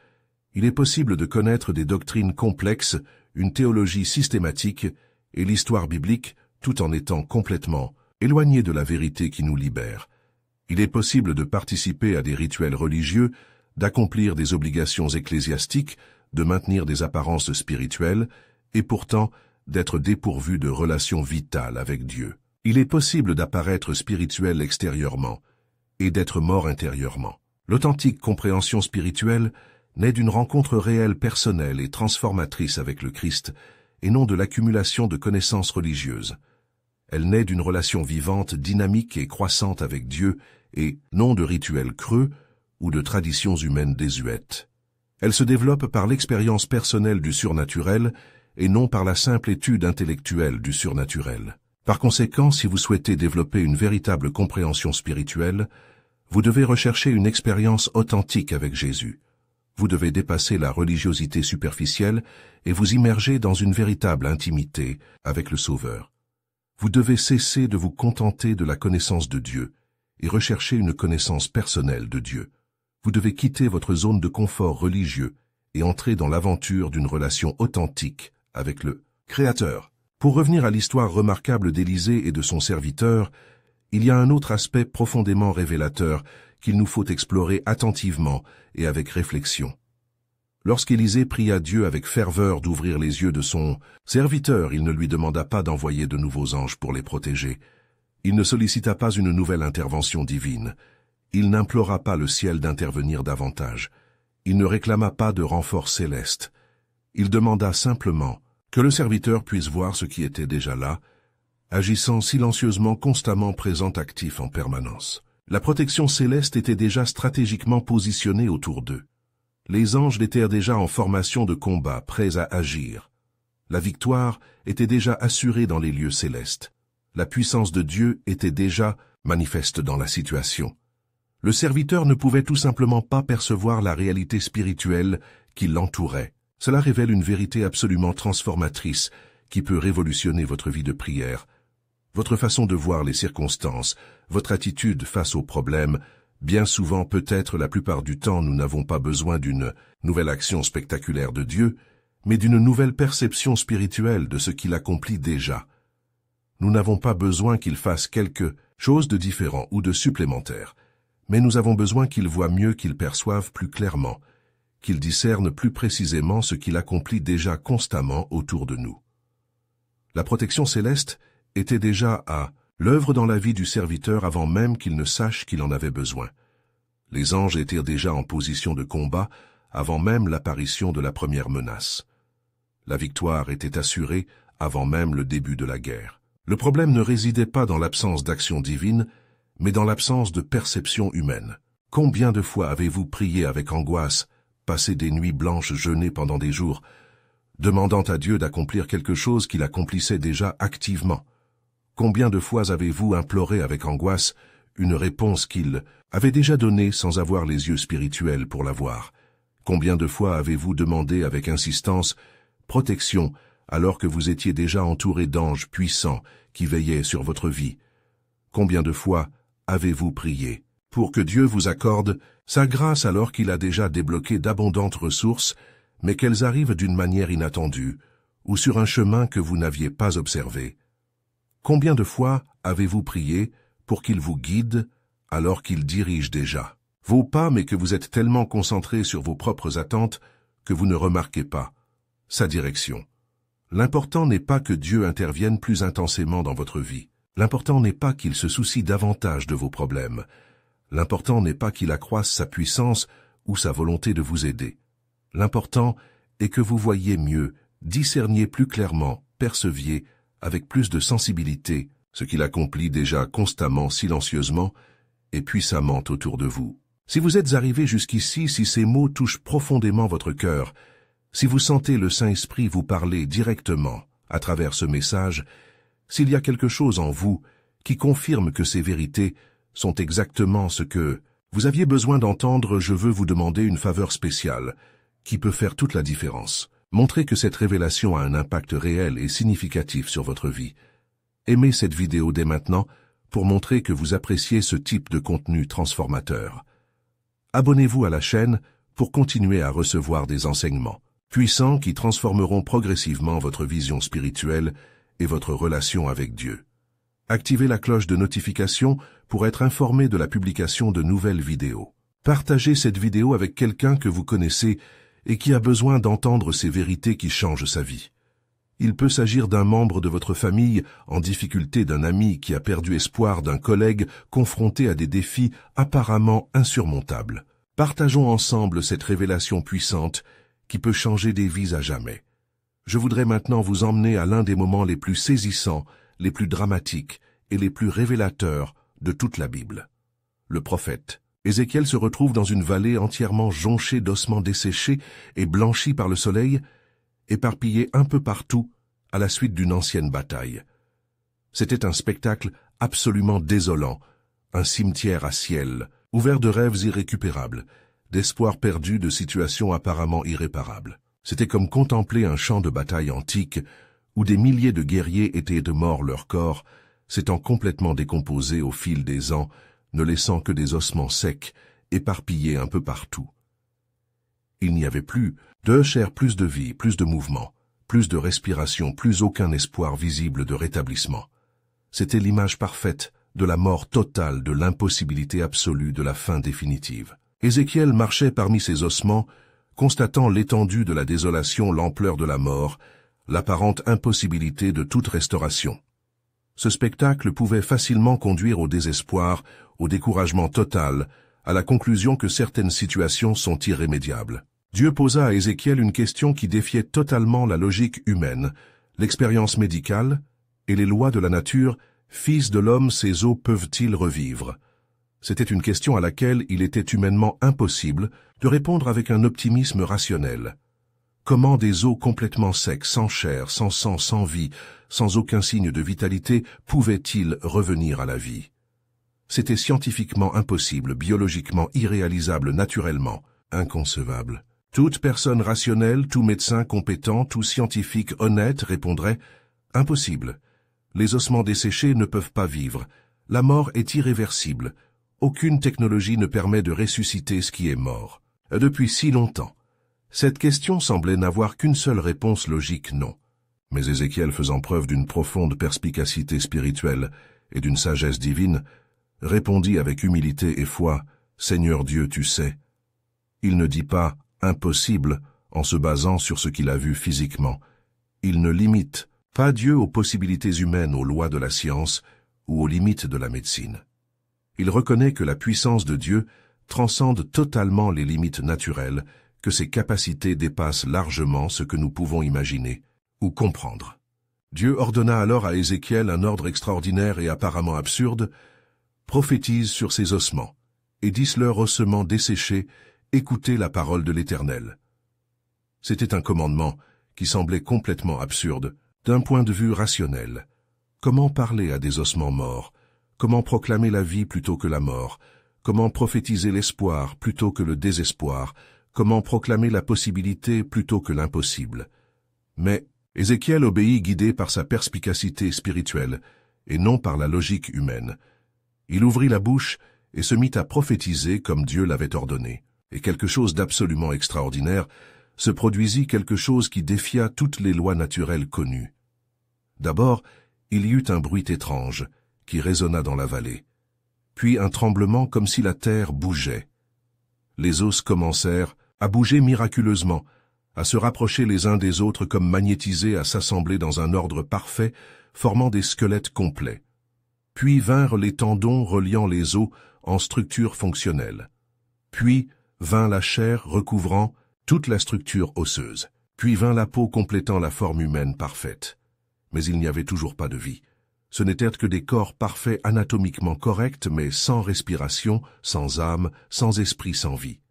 Il est possible de connaître des doctrines complexes, une théologie systématique et l'histoire biblique, tout en étant complètement éloigné de la vérité qui nous libère. Il est possible de participer à des rituels religieux, d'accomplir des obligations ecclésiastiques, de maintenir des apparences spirituelles, et pourtant d'être dépourvu de relations vitales avec Dieu. Il est possible d'apparaître spirituel extérieurement et d'être mort intérieurement. L'authentique compréhension spirituelle naît d'une rencontre réelle, personnelle et transformatrice avec le Christ, et non de l'accumulation de connaissances religieuses. Elle naît d'une relation vivante, dynamique et croissante avec Dieu, et non de rituels creux ou de traditions humaines désuètes. Elle se développe par l'expérience personnelle du surnaturel et non par la simple étude intellectuelle du surnaturel. Par conséquent, si vous souhaitez développer une véritable compréhension spirituelle, vous devez rechercher une expérience authentique avec Jésus. Vous devez dépasser la religiosité superficielle et vous immerger dans une véritable intimité avec le Sauveur. Vous devez cesser de vous contenter de la connaissance de Dieu et rechercher une connaissance personnelle de Dieu. Vous devez quitter votre zone de confort religieux et entrer dans l'aventure d'une relation authentique avec le Créateur. Pour revenir à l'histoire remarquable d'Élisée et de son serviteur, il y a un autre aspect profondément révélateur qu'il nous faut explorer attentivement et avec réflexion. Lorsqu'Élisée pria Dieu avec ferveur d'ouvrir les yeux de son serviteur, il ne lui demanda pas d'envoyer de nouveaux anges pour les protéger. Il ne sollicita pas une nouvelle intervention divine. Il n'implora pas le ciel d'intervenir davantage. Il ne réclama pas de renfort céleste. Il demanda simplement que le serviteur puisse voir ce qui était déjà là, agissant silencieusement, constamment présent, actif en permanence. La protection céleste était déjà stratégiquement positionnée autour d'eux. Les anges étaient déjà en formation de combat, prêts à agir. La victoire était déjà assurée dans les lieux célestes. La puissance de Dieu était déjà manifeste dans la situation. Le serviteur ne pouvait tout simplement pas percevoir la réalité spirituelle qui l'entourait. Cela révèle une vérité absolument transformatrice qui peut révolutionner votre vie de prière, votre façon de voir les circonstances, votre attitude face aux problèmes. Bien souvent, peut-être la plupart du temps, nous n'avons pas besoin d'une nouvelle action spectaculaire de Dieu, mais d'une nouvelle perception spirituelle de ce qu'il accomplit déjà. Nous n'avons pas besoin qu'il fasse quelque chose de différent ou de supplémentaire, mais nous avons besoin qu'il voie mieux, qu'il perçoive plus clairement, qu'il discerne plus précisément ce qu'il accomplit déjà constamment autour de nous. La protection céleste était déjà à l'œuvre dans la vie du serviteur avant même qu'il ne sache qu'il en avait besoin. Les anges étaient déjà en position de combat avant même l'apparition de la première menace. La victoire était assurée avant même le début de la guerre. Le problème ne résidait pas dans l'absence d'action divine, mais dans l'absence de perception humaine. Combien de fois avez-vous prié avec angoisse, passé des nuits blanches, jeûné pendant des jours, demandant à Dieu d'accomplir quelque chose qu'il accomplissait déjà activement? Combien de fois avez-vous imploré avec angoisse une réponse qu'il avait déjà donnée sans avoir les yeux spirituels pour la voir? Combien de fois avez-vous demandé avec insistance protection alors que vous étiez déjà entouré d'anges puissants qui veillaient sur votre vie? Combien de fois avez-vous prié pour que Dieu vous accorde sa grâce alors qu'il a déjà débloqué d'abondantes ressources, mais qu'elles arrivent d'une manière inattendue ou sur un chemin que vous n'aviez pas observé? Combien de fois avez-vous prié pour qu'il vous guide alors qu'il dirige déjà vos pas, mais que vous êtes tellement concentré sur vos propres attentes que vous ne remarquez pas sa direction? L'important n'est pas que Dieu intervienne plus intensément dans votre vie. L'important n'est pas qu'il se soucie davantage de vos problèmes. L'important n'est pas qu'il accroisse sa puissance ou sa volonté de vous aider. L'important est que vous voyiez mieux, discerniez plus clairement, perceviez avec plus de sensibilité ce qu'il accomplit déjà constamment, silencieusement et puissamment autour de vous. Si vous êtes arrivé jusqu'ici, si ces mots touchent profondément votre cœur, si vous sentez le Saint-Esprit vous parler directement à travers ce message, s'il y a quelque chose en vous qui confirme que ces vérités sont exactement ce que vous aviez besoin d'entendre, je veux vous demander une faveur spéciale qui peut faire toute la différence. Montrez que cette révélation a un impact réel et significatif sur votre vie. Aimez cette vidéo dès maintenant pour montrer que vous appréciez ce type de contenu transformateur. Abonnez-vous à la chaîne pour continuer à recevoir des enseignements puissants qui transformeront progressivement votre vision spirituelle et votre relation avec Dieu. Activez la cloche de notification pour être informé de la publication de nouvelles vidéos. Partagez cette vidéo avec quelqu'un que vous connaissez et qui a besoin d'entendre ces vérités qui changent sa vie. Il peut s'agir d'un membre de votre famille en difficulté, d'un ami qui a perdu espoir, d'un collègue confronté à des défis apparemment insurmontables. Partageons ensemble cette révélation puissante qui peut changer des vies à jamais. Je voudrais maintenant vous emmener à l'un des moments les plus saisissants, les plus dramatiques et les plus révélateurs de toute la Bible. Le prophète Ézéchiel se retrouve dans une vallée entièrement jonchée d'ossements desséchés et blanchis par le soleil, éparpillés un peu partout à la suite d'une ancienne bataille. C'était un spectacle absolument désolant, un cimetière à ciel, ouvert de rêves irrécupérables, d'espoirs perdus, de situations apparemment irréparables. C'était comme contempler un champ de bataille antique où des milliers de guerriers étaient de mort leur corps, s'étant complètement décomposés au fil des ans, ne laissant que des ossements secs, éparpillés un peu partout. Il n'y avait plus de chair, plus de vie, plus de mouvement, plus de respiration, plus aucun espoir visible de rétablissement. C'était l'image parfaite de la mort totale, de l'impossibilité absolue, de la fin définitive. Ézéchiel marchait parmi ces ossements, constatant l'étendue de la désolation, l'ampleur de la mort, l'apparente impossibilité de toute restauration. Ce spectacle pouvait facilement conduire au désespoir, au découragement total, à la conclusion que certaines situations sont irrémédiables. Dieu posa à Ézéchiel une question qui défiait totalement la logique humaine, l'expérience médicale et les lois de la nature. Fils de l'homme, ces os peuvent-ils revivre? C'était une question à laquelle il était humainement impossible de répondre avec un optimisme rationnel. Comment des os complètement secs, sans chair, sans sang, sans vie, sans aucun signe de vitalité, pouvaient-ils revenir à la vie? C'était scientifiquement impossible, biologiquement irréalisable, naturellement inconcevable. Toute personne rationnelle, tout médecin compétent, tout scientifique honnête répondrait « impossible ». Les ossements desséchés ne peuvent pas vivre. La mort est irréversible. Aucune technologie ne permet de ressusciter ce qui est mort. Depuis si longtemps. Cette question semblait n'avoir qu'une seule réponse logique, non. Mais Ézéchiel, faisant preuve d'une profonde perspicacité spirituelle et d'une sagesse divine, répondit avec humilité et foi, « Seigneur Dieu, tu sais ». Il ne dit pas « impossible » en se basant sur ce qu'il a vu physiquement. Il ne limite pas Dieu aux possibilités humaines, aux lois de la science ou aux limites de la médecine. Il reconnaît que la puissance de Dieu transcende totalement les limites naturelles, que ses capacités dépassent largement ce que nous pouvons imaginer ou comprendre. Dieu ordonna alors à Ézéchiel un ordre extraordinaire et apparemment absurde, « Prophétise sur ces ossements, et dis-leur ossements desséchés, écoutez la parole de l'Éternel. » C'était un commandement qui semblait complètement absurde, d'un point de vue rationnel. Comment parler à des ossements morts? Comment proclamer la vie plutôt que la mort? Comment prophétiser l'espoir plutôt que le désespoir? Comment proclamer la possibilité plutôt que l'impossible? Mais Ézéchiel obéit guidé par sa perspicacité spirituelle et non par la logique humaine. Il ouvrit la bouche et se mit à prophétiser comme Dieu l'avait ordonné. Et quelque chose d'absolument extraordinaire se produisit, quelque chose qui défia toutes les lois naturelles connues. D'abord, il y eut un bruit étrange qui résonna dans la vallée, puis un tremblement comme si la terre bougeait. Les os commencèrent à bouger miraculeusement, à se rapprocher les uns des autres comme magnétisés, à s'assembler dans un ordre parfait, formant des squelettes complets. Puis vinrent les tendons reliant les os en structure fonctionnelle. Puis vint la chair recouvrant toute la structure osseuse. Puis vint la peau complétant la forme humaine parfaite. Mais il n'y avait toujours pas de vie. Ce n'étaient que des corps parfaits anatomiquement corrects, mais sans respiration, sans âme, sans esprit, sans vie.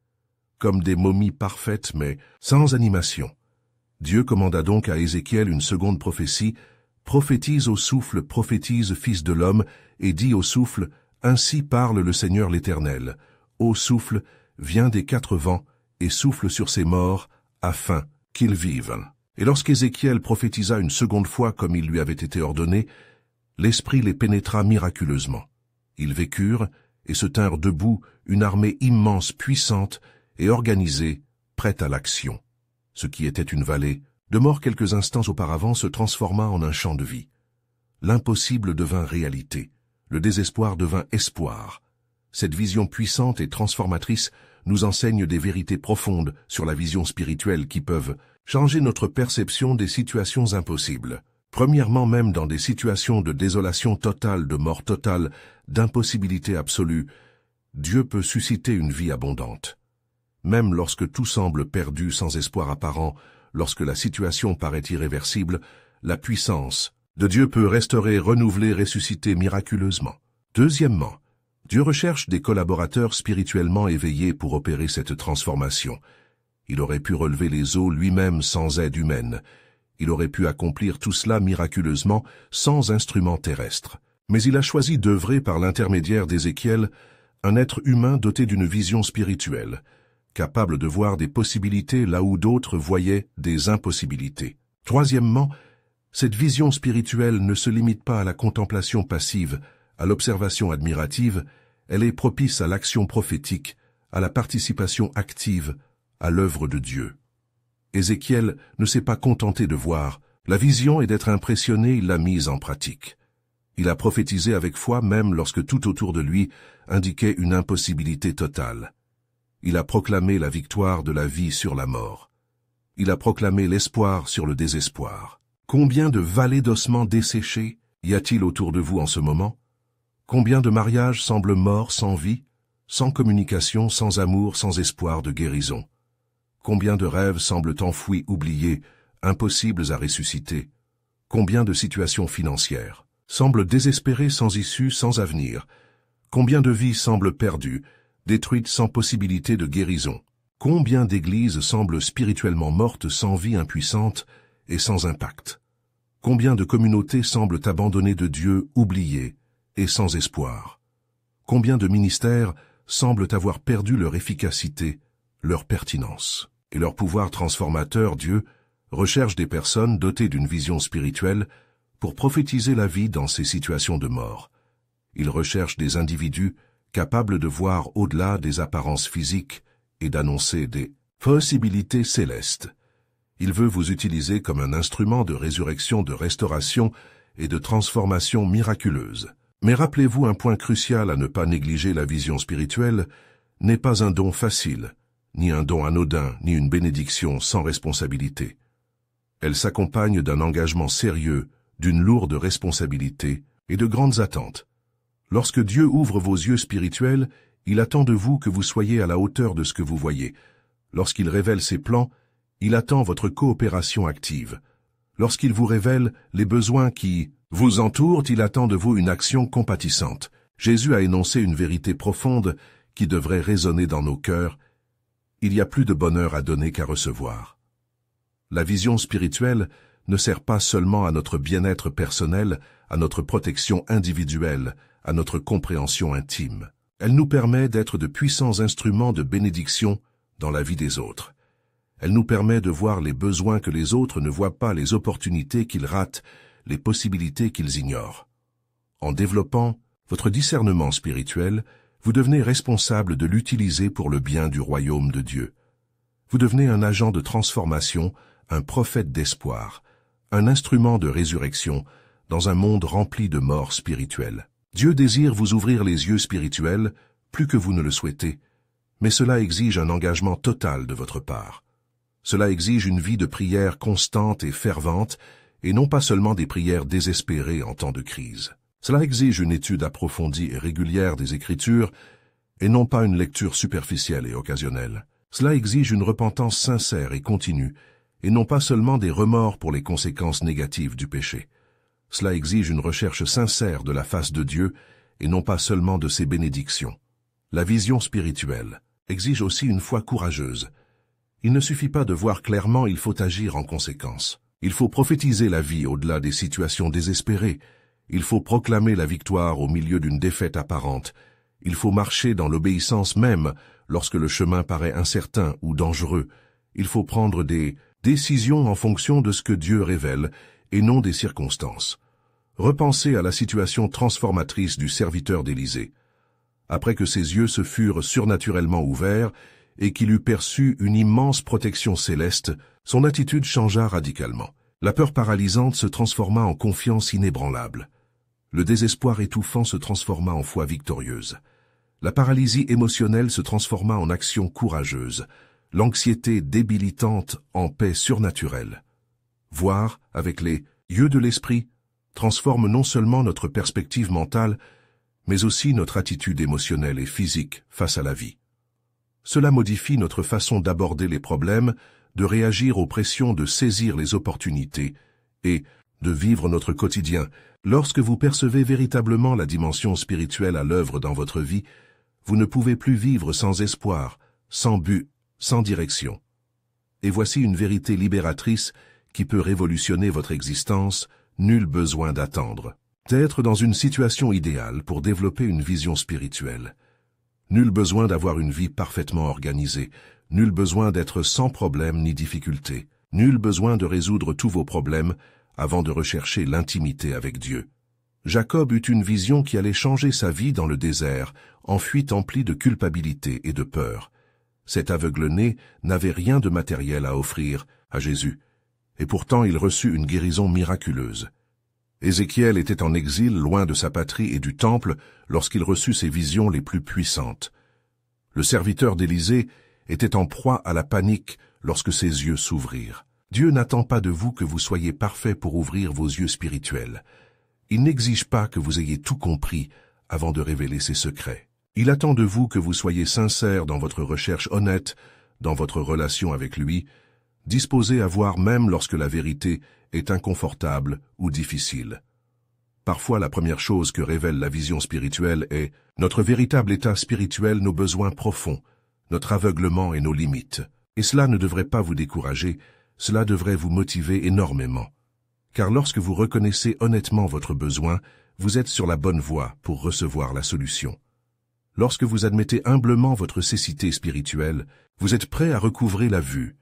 Comme des momies parfaites, mais sans animation. Dieu commanda donc à Ézéchiel une seconde prophétie, « Prophétise au souffle, prophétise, fils de l'homme, et dis au souffle, ainsi parle le Seigneur l'Éternel. Ô souffle, viens des quatre vents, et souffle sur ces morts, afin qu'ils vivent. » Et lorsqu'Ézéchiel prophétisa une seconde fois comme il lui avait été ordonné, l'Esprit les pénétra miraculeusement. Ils vécurent et se tinrent debout, une armée immense, puissante et organisée, prête à l'action. Ce qui était une vallée, de mort quelques instants auparavant, se transforma en un champ de vie. L'impossible devint réalité, le désespoir devint espoir. Cette vision puissante et transformatrice nous enseigne des vérités profondes sur la vision spirituelle qui peuvent changer notre perception des situations impossibles. Premièrement, même dans des situations de désolation totale, de mort totale, d'impossibilité absolue, Dieu peut susciter une vie abondante. Même lorsque tout semble perdu, sans espoir apparent, lorsque la situation paraît irréversible, la puissance de Dieu peut restaurer, renouveler, ressusciter miraculeusement. Deuxièmement, Dieu recherche des collaborateurs spirituellement éveillés pour opérer cette transformation. Il aurait pu relever les eaux lui-même sans aide humaine. Il aurait pu accomplir tout cela miraculeusement sans instrument terrestre. Mais il a choisi d'œuvrer par l'intermédiaire d'Ézéchiel, un être humain doté d'une vision spirituelle, capable de voir des possibilités là où d'autres voyaient des impossibilités. Troisièmement, cette vision spirituelle ne se limite pas à la contemplation passive, à l'observation admirative, elle est propice à l'action prophétique, à la participation active, à l'œuvre de Dieu. Ézéchiel ne s'est pas contenté de voir, la vision et d'être impressionné, il l'a mise en pratique. Il a prophétisé avec foi même lorsque tout autour de lui indiquait une impossibilité totale. Il a proclamé la victoire de la vie sur la mort. Il a proclamé l'espoir sur le désespoir. Combien de vallées d'ossements desséchés y a-t-il autour de vous en ce moment? Combien de mariages semblent morts sans vie, sans communication, sans amour, sans espoir de guérison? Combien de rêves semblent enfouis, oubliés, impossibles à ressusciter? Combien de situations financières semblent désespérées, sans issue, sans avenir? Combien de vies semblent perdues, détruites sans possibilité de guérison? Combien d'églises semblent spirituellement mortes, sans vie, impuissantes et sans impact? Combien de communautés semblent abandonnées de Dieu, oubliées et sans espoir? Combien de ministères semblent avoir perdu leur efficacité, leur pertinence et leur pouvoir transformateur? Dieu recherche des personnes dotées d'une vision spirituelle pour prophétiser la vie dans ces situations de mort. Il recherche des individus capables de voir au-delà des apparences physiques et d'annoncer des possibilités célestes. Il veut vous utiliser comme un instrument de résurrection, de restauration et de transformation miraculeuse. Mais rappelez-vous un point crucial à ne pas négliger: la vision spirituelle n'est pas un don facile, ni un don anodin, ni une bénédiction sans responsabilité. Elle s'accompagne d'un engagement sérieux, d'une lourde responsabilité et de grandes attentes. Lorsque Dieu ouvre vos yeux spirituels, il attend de vous que vous soyez à la hauteur de ce que vous voyez. Lorsqu'il révèle ses plans, il attend votre coopération active. Lorsqu'il vous révèle les besoins qui vous entourent, il attend de vous une action compatissante. Jésus a énoncé une vérité profonde qui devrait résonner dans nos cœurs. Il y a plus de bonheur à donner qu'à recevoir. La vision spirituelle ne sert pas seulement à notre bien-être personnel, à notre protection individuelle, à notre compréhension intime. Elle nous permet d'être de puissants instruments de bénédiction dans la vie des autres. Elle nous permet de voir les besoins que les autres ne voient pas, les opportunités qu'ils ratent, les possibilités qu'ils ignorent. En développant votre discernement spirituel, vous devenez responsable de l'utiliser pour le bien du royaume de Dieu. Vous devenez un agent de transformation, un prophète d'espoir, un instrument de résurrection dans un monde rempli de morts spirituelles. Dieu désire vous ouvrir les yeux spirituels, plus que vous ne le souhaitez, mais cela exige un engagement total de votre part. Cela exige une vie de prière constante et fervente, et non pas seulement des prières désespérées en temps de crise. Cela exige une étude approfondie et régulière des Écritures, et non pas une lecture superficielle et occasionnelle. Cela exige une repentance sincère et continue, et non pas seulement des remords pour les conséquences négatives du péché. Cela exige une recherche sincère de la face de Dieu, et non pas seulement de ses bénédictions. La vision spirituelle exige aussi une foi courageuse. Il ne suffit pas de voir clairement, il faut agir en conséquence. Il faut prophétiser la vie au-delà des situations désespérées. Il faut proclamer la victoire au milieu d'une défaite apparente. Il faut marcher dans l'obéissance même lorsque le chemin paraît incertain ou dangereux. Il faut prendre des décisions en fonction de ce que Dieu révèle et non des circonstances. Repensez à la situation transformatrice du serviteur d'Élisée. Après que ses yeux se furent surnaturellement ouverts et qu'il eut perçu une immense protection céleste, son attitude changea radicalement. La peur paralysante se transforma en confiance inébranlable. Le désespoir étouffant se transforma en foi victorieuse. La paralysie émotionnelle se transforma en action courageuse. L'anxiété débilitante en paix surnaturelle. Voir avec les yeux de l'esprit transforme non seulement notre perspective mentale, mais aussi notre attitude émotionnelle et physique face à la vie. Cela modifie notre façon d'aborder les problèmes, de réagir aux pressions, de saisir les opportunités et de vivre notre quotidien. Lorsque vous percevez véritablement la dimension spirituelle à l'œuvre dans votre vie, vous ne pouvez plus vivre sans espoir, sans but, sans direction. Et voici une vérité libératrice qui peut révolutionner votre existence, nul besoin d'attendre. D'être dans une situation idéale pour développer une vision spirituelle. Nul besoin d'avoir une vie parfaitement organisée, nul besoin d'être sans problème ni difficulté, nul besoin de résoudre tous vos problèmes avant de rechercher l'intimité avec Dieu. Jacob eut une vision qui allait changer sa vie dans le désert, en fuite emplie de culpabilité et de peur. Cet aveugle-né n'avait rien de matériel à offrir à Jésus, et pourtant il reçut une guérison miraculeuse. Ézéchiel était en exil loin de sa patrie et du temple lorsqu'il reçut ses visions les plus puissantes. Le serviteur d'Élisée était en proie à la panique lorsque ses yeux s'ouvrirent. Dieu n'attend pas de vous que vous soyez parfait pour ouvrir vos yeux spirituels. Il n'exige pas que vous ayez tout compris avant de révéler ses secrets. Il attend de vous que vous soyez sincère dans votre recherche honnête, dans votre relation avec lui, disposé à voir même lorsque la vérité est inconfortable ou difficile. Parfois, la première chose que révèle la vision spirituelle est notre véritable état spirituel, nos besoins profonds, notre aveuglement et nos limites. Et cela ne devrait pas vous décourager, cela devrait vous motiver énormément. Car lorsque vous reconnaissez honnêtement votre besoin, vous êtes sur la bonne voie pour recevoir la solution. Lorsque vous admettez humblement votre cécité spirituelle, vous êtes prêt à recouvrer la vue.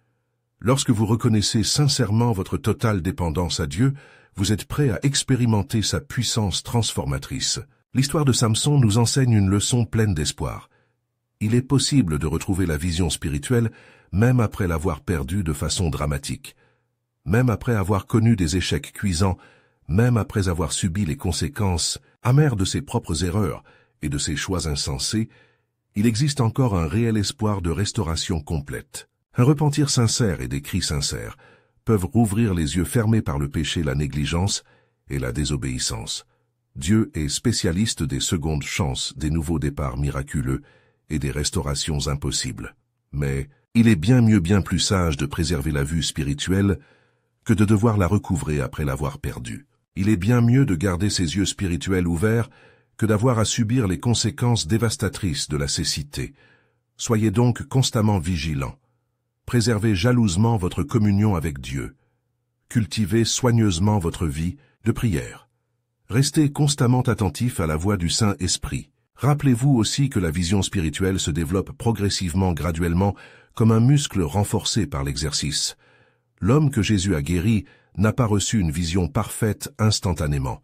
Lorsque vous reconnaissez sincèrement votre totale dépendance à Dieu, vous êtes prêt à expérimenter sa puissance transformatrice. L'histoire de Samson nous enseigne une leçon pleine d'espoir. Il est possible de retrouver la vision spirituelle même après l'avoir perdue de façon dramatique. Même après avoir connu des échecs cuisants, même après avoir subi les conséquences amères de ses propres erreurs et de ses choix insensés, il existe encore un réel espoir de restauration complète. Un repentir sincère et des cris sincères peuvent rouvrir les yeux fermés par le péché, la négligence et la désobéissance. Dieu est spécialiste des secondes chances, des nouveaux départs miraculeux et des restaurations impossibles. Mais il est bien mieux, bien plus sage de préserver la vue spirituelle que de devoir la recouvrer après l'avoir perdue. Il est bien mieux de garder ses yeux spirituels ouverts que d'avoir à subir les conséquences dévastatrices de la cécité. Soyez donc constamment vigilants. Préservez jalousement votre communion avec Dieu. Cultivez soigneusement votre vie de prière. Restez constamment attentif à la voix du Saint-Esprit. Rappelez-vous aussi que la vision spirituelle se développe progressivement, graduellement, comme un muscle renforcé par l'exercice. L'homme que Jésus a guéri n'a pas reçu une vision parfaite instantanément.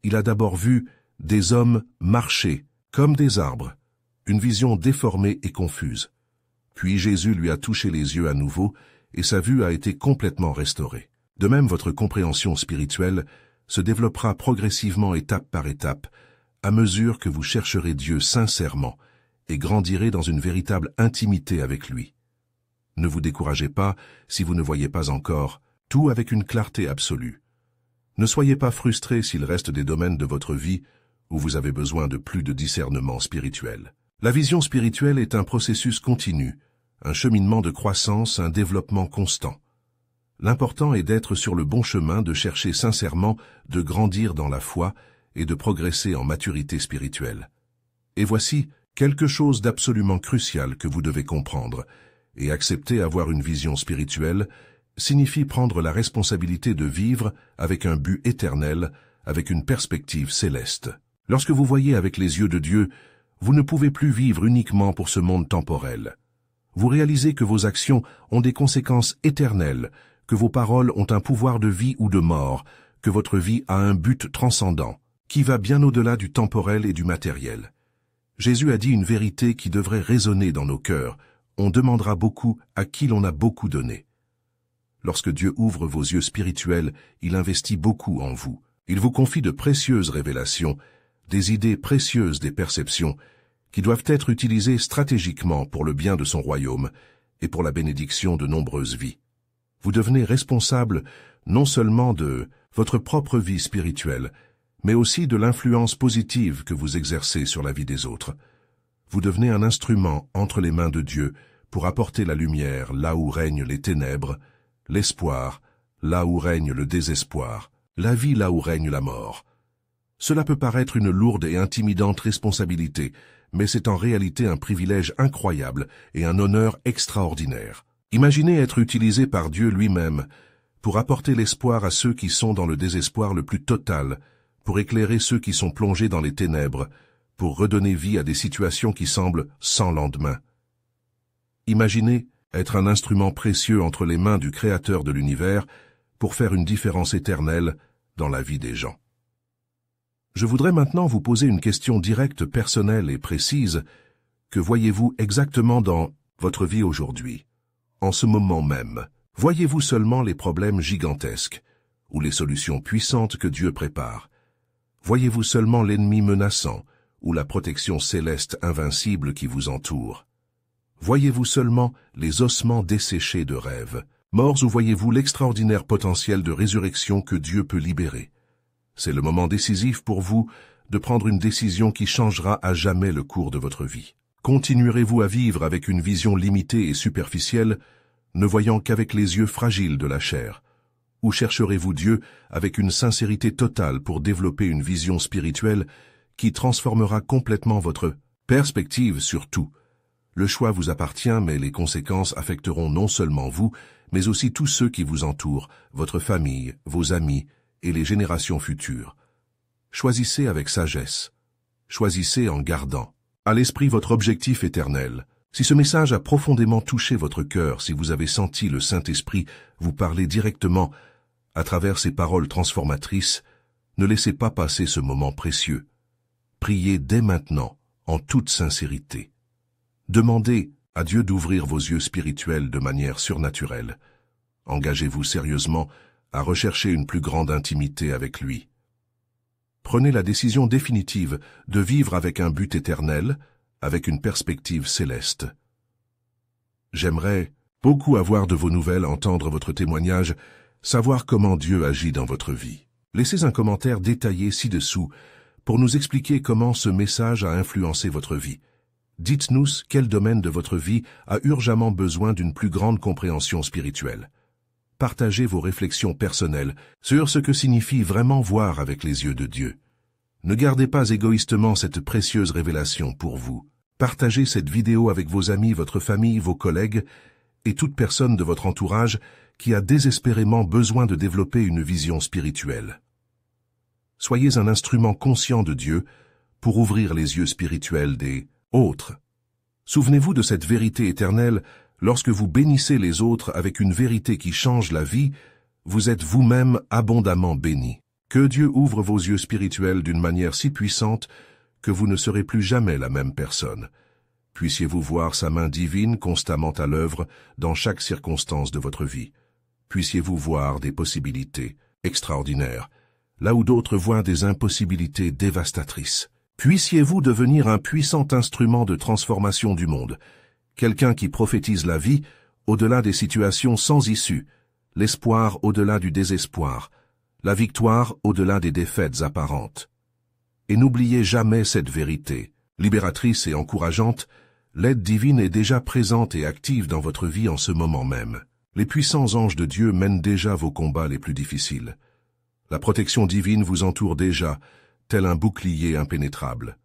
Il a d'abord vu des hommes marcher comme des arbres, une vision déformée et confuse. Puis Jésus lui a touché les yeux à nouveau et sa vue a été complètement restaurée. De même, votre compréhension spirituelle se développera progressivement étape par étape à mesure que vous chercherez Dieu sincèrement et grandirez dans une véritable intimité avec lui. Ne vous découragez pas si vous ne voyez pas encore tout avec une clarté absolue. Ne soyez pas frustrés s'il reste des domaines de votre vie où vous avez besoin de plus de discernement spirituel. La vision spirituelle est un processus continu, un cheminement de croissance, un développement constant. L'important est d'être sur le bon chemin, de chercher sincèrement, de grandir dans la foi et de progresser en maturité spirituelle. Et voici quelque chose d'absolument crucial que vous devez comprendre, et accepter avoir une vision spirituelle signifie prendre la responsabilité de vivre avec un but éternel, avec une perspective céleste. Lorsque vous voyez avec les yeux de Dieu, vous ne pouvez plus vivre uniquement pour ce monde temporel. Vous réalisez que vos actions ont des conséquences éternelles, que vos paroles ont un pouvoir de vie ou de mort, que votre vie a un but transcendant, qui va bien au-delà du temporel et du matériel. Jésus a dit une vérité qui devrait résonner dans nos cœurs. On demandera beaucoup à qui l'on a beaucoup donné. Lorsque Dieu ouvre vos yeux spirituels, il investit beaucoup en vous. Il vous confie de précieuses révélations, des idées précieuses, des perceptions, qui doivent être utilisées stratégiquement pour le bien de son royaume et pour la bénédiction de nombreuses vies. Vous devenez responsable non seulement de votre propre vie spirituelle, mais aussi de l'influence positive que vous exercez sur la vie des autres. Vous devenez un instrument entre les mains de Dieu pour apporter la lumière là où règnent les ténèbres, l'espoir là où règne le désespoir, la vie là où règne la mort. Cela peut paraître une lourde et intimidante responsabilité, mais c'est en réalité un privilège incroyable et un honneur extraordinaire. Imaginez être utilisé par Dieu lui-même pour apporter l'espoir à ceux qui sont dans le désespoir le plus total, pour éclairer ceux qui sont plongés dans les ténèbres, pour redonner vie à des situations qui semblent sans lendemain. Imaginez être un instrument précieux entre les mains du Créateur de l'univers pour faire une différence éternelle dans la vie des gens. Je voudrais maintenant vous poser une question directe, personnelle et précise. Que voyez-vous exactement dans votre vie aujourd'hui, en ce moment même? Voyez-vous seulement les problèmes gigantesques ou les solutions puissantes que Dieu prépare? Voyez-vous seulement l'ennemi menaçant ou la protection céleste invincible qui vous entoure? Voyez-vous seulement les ossements desséchés de rêves, morts, ou voyez-vous l'extraordinaire potentiel de résurrection que Dieu peut libérer? C'est le moment décisif pour vous de prendre une décision qui changera à jamais le cours de votre vie. Continuerez-vous à vivre avec une vision limitée et superficielle, ne voyant qu'avec les yeux fragiles de la chair? Ou chercherez-vous Dieu avec une sincérité totale pour développer une vision spirituelle qui transformera complètement votre perspective sur tout? Le choix vous appartient, mais les conséquences affecteront non seulement vous, mais aussi tous ceux qui vous entourent, votre famille, vos amis et les générations futures. Choisissez avec sagesse. Choisissez en gardant à l'esprit votre objectif éternel. Si ce message a profondément touché votre cœur, si vous avez senti le Saint-Esprit vous parler directement à travers ces paroles transformatrices, ne laissez pas passer ce moment précieux. Priez dès maintenant, en toute sincérité. Demandez à Dieu d'ouvrir vos yeux spirituels de manière surnaturelle. Engagez-vous sérieusement à rechercher une plus grande intimité avec lui. Prenez la décision définitive de vivre avec un but éternel, avec une perspective céleste. J'aimerais beaucoup avoir de vos nouvelles, entendre votre témoignage, savoir comment Dieu agit dans votre vie. Laissez un commentaire détaillé ci-dessous pour nous expliquer comment ce message a influencé votre vie. Dites-nous quel domaine de votre vie a urgemment besoin d'une plus grande compréhension spirituelle. Partagez vos réflexions personnelles sur ce que signifie vraiment voir avec les yeux de Dieu. Ne gardez pas égoïstement cette précieuse révélation pour vous. Partagez cette vidéo avec vos amis, votre famille, vos collègues et toute personne de votre entourage qui a désespérément besoin de développer une vision spirituelle. Soyez un instrument conscient de Dieu pour ouvrir les yeux spirituels des autres. Souvenez-vous de cette vérité éternelle. Lorsque vous bénissez les autres avec une vérité qui change la vie, vous êtes vous-même abondamment béni. Que Dieu ouvre vos yeux spirituels d'une manière si puissante que vous ne serez plus jamais la même personne. Puissiez-vous voir sa main divine constamment à l'œuvre dans chaque circonstance de votre vie. Puissiez-vous voir des possibilités extraordinaires, là où d'autres voient des impossibilités dévastatrices. Puissiez-vous devenir un puissant instrument de transformation du monde, quelqu'un qui prophétise la vie au-delà des situations sans issue, l'espoir au-delà du désespoir, la victoire au-delà des défaites apparentes. Et n'oubliez jamais cette vérité, libératrice et encourageante, l'aide divine est déjà présente et active dans votre vie en ce moment même. Les puissants anges de Dieu mènent déjà vos combats les plus difficiles. La protection divine vous entoure déjà, tel un bouclier impénétrable.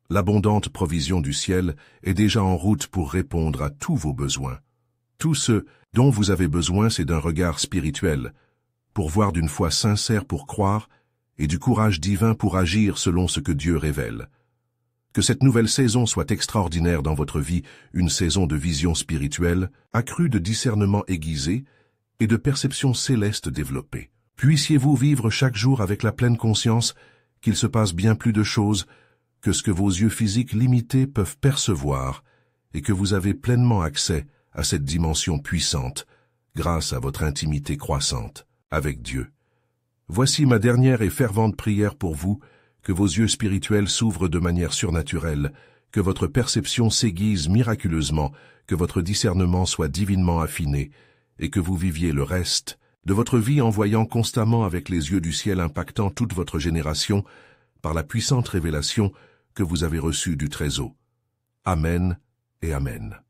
L'abondante provision du ciel est déjà en route pour répondre à tous vos besoins. Tout ce dont vous avez besoin, c'est d'un regard spirituel, pour voir d'une foi sincère pour croire, et du courage divin pour agir selon ce que Dieu révèle. Que cette nouvelle saison soit extraordinaire dans votre vie, une saison de vision spirituelle, accrue de discernement aiguisé et de perception céleste développée. Puissiez-vous vivre chaque jour avec la pleine conscience qu'il se passe bien plus de choses que ce que vos yeux physiques limités peuvent percevoir, et que vous avez pleinement accès à cette dimension puissante, grâce à votre intimité croissante avec Dieu. Voici ma dernière et fervente prière pour vous, que vos yeux spirituels s'ouvrent de manière surnaturelle, que votre perception s'aiguise miraculeusement, que votre discernement soit divinement affiné, et que vous viviez le reste de votre vie en voyant constamment avec les yeux du ciel impactant toute votre génération, par la puissante révélation que vous avez reçue du Très-Haut. Amen et Amen.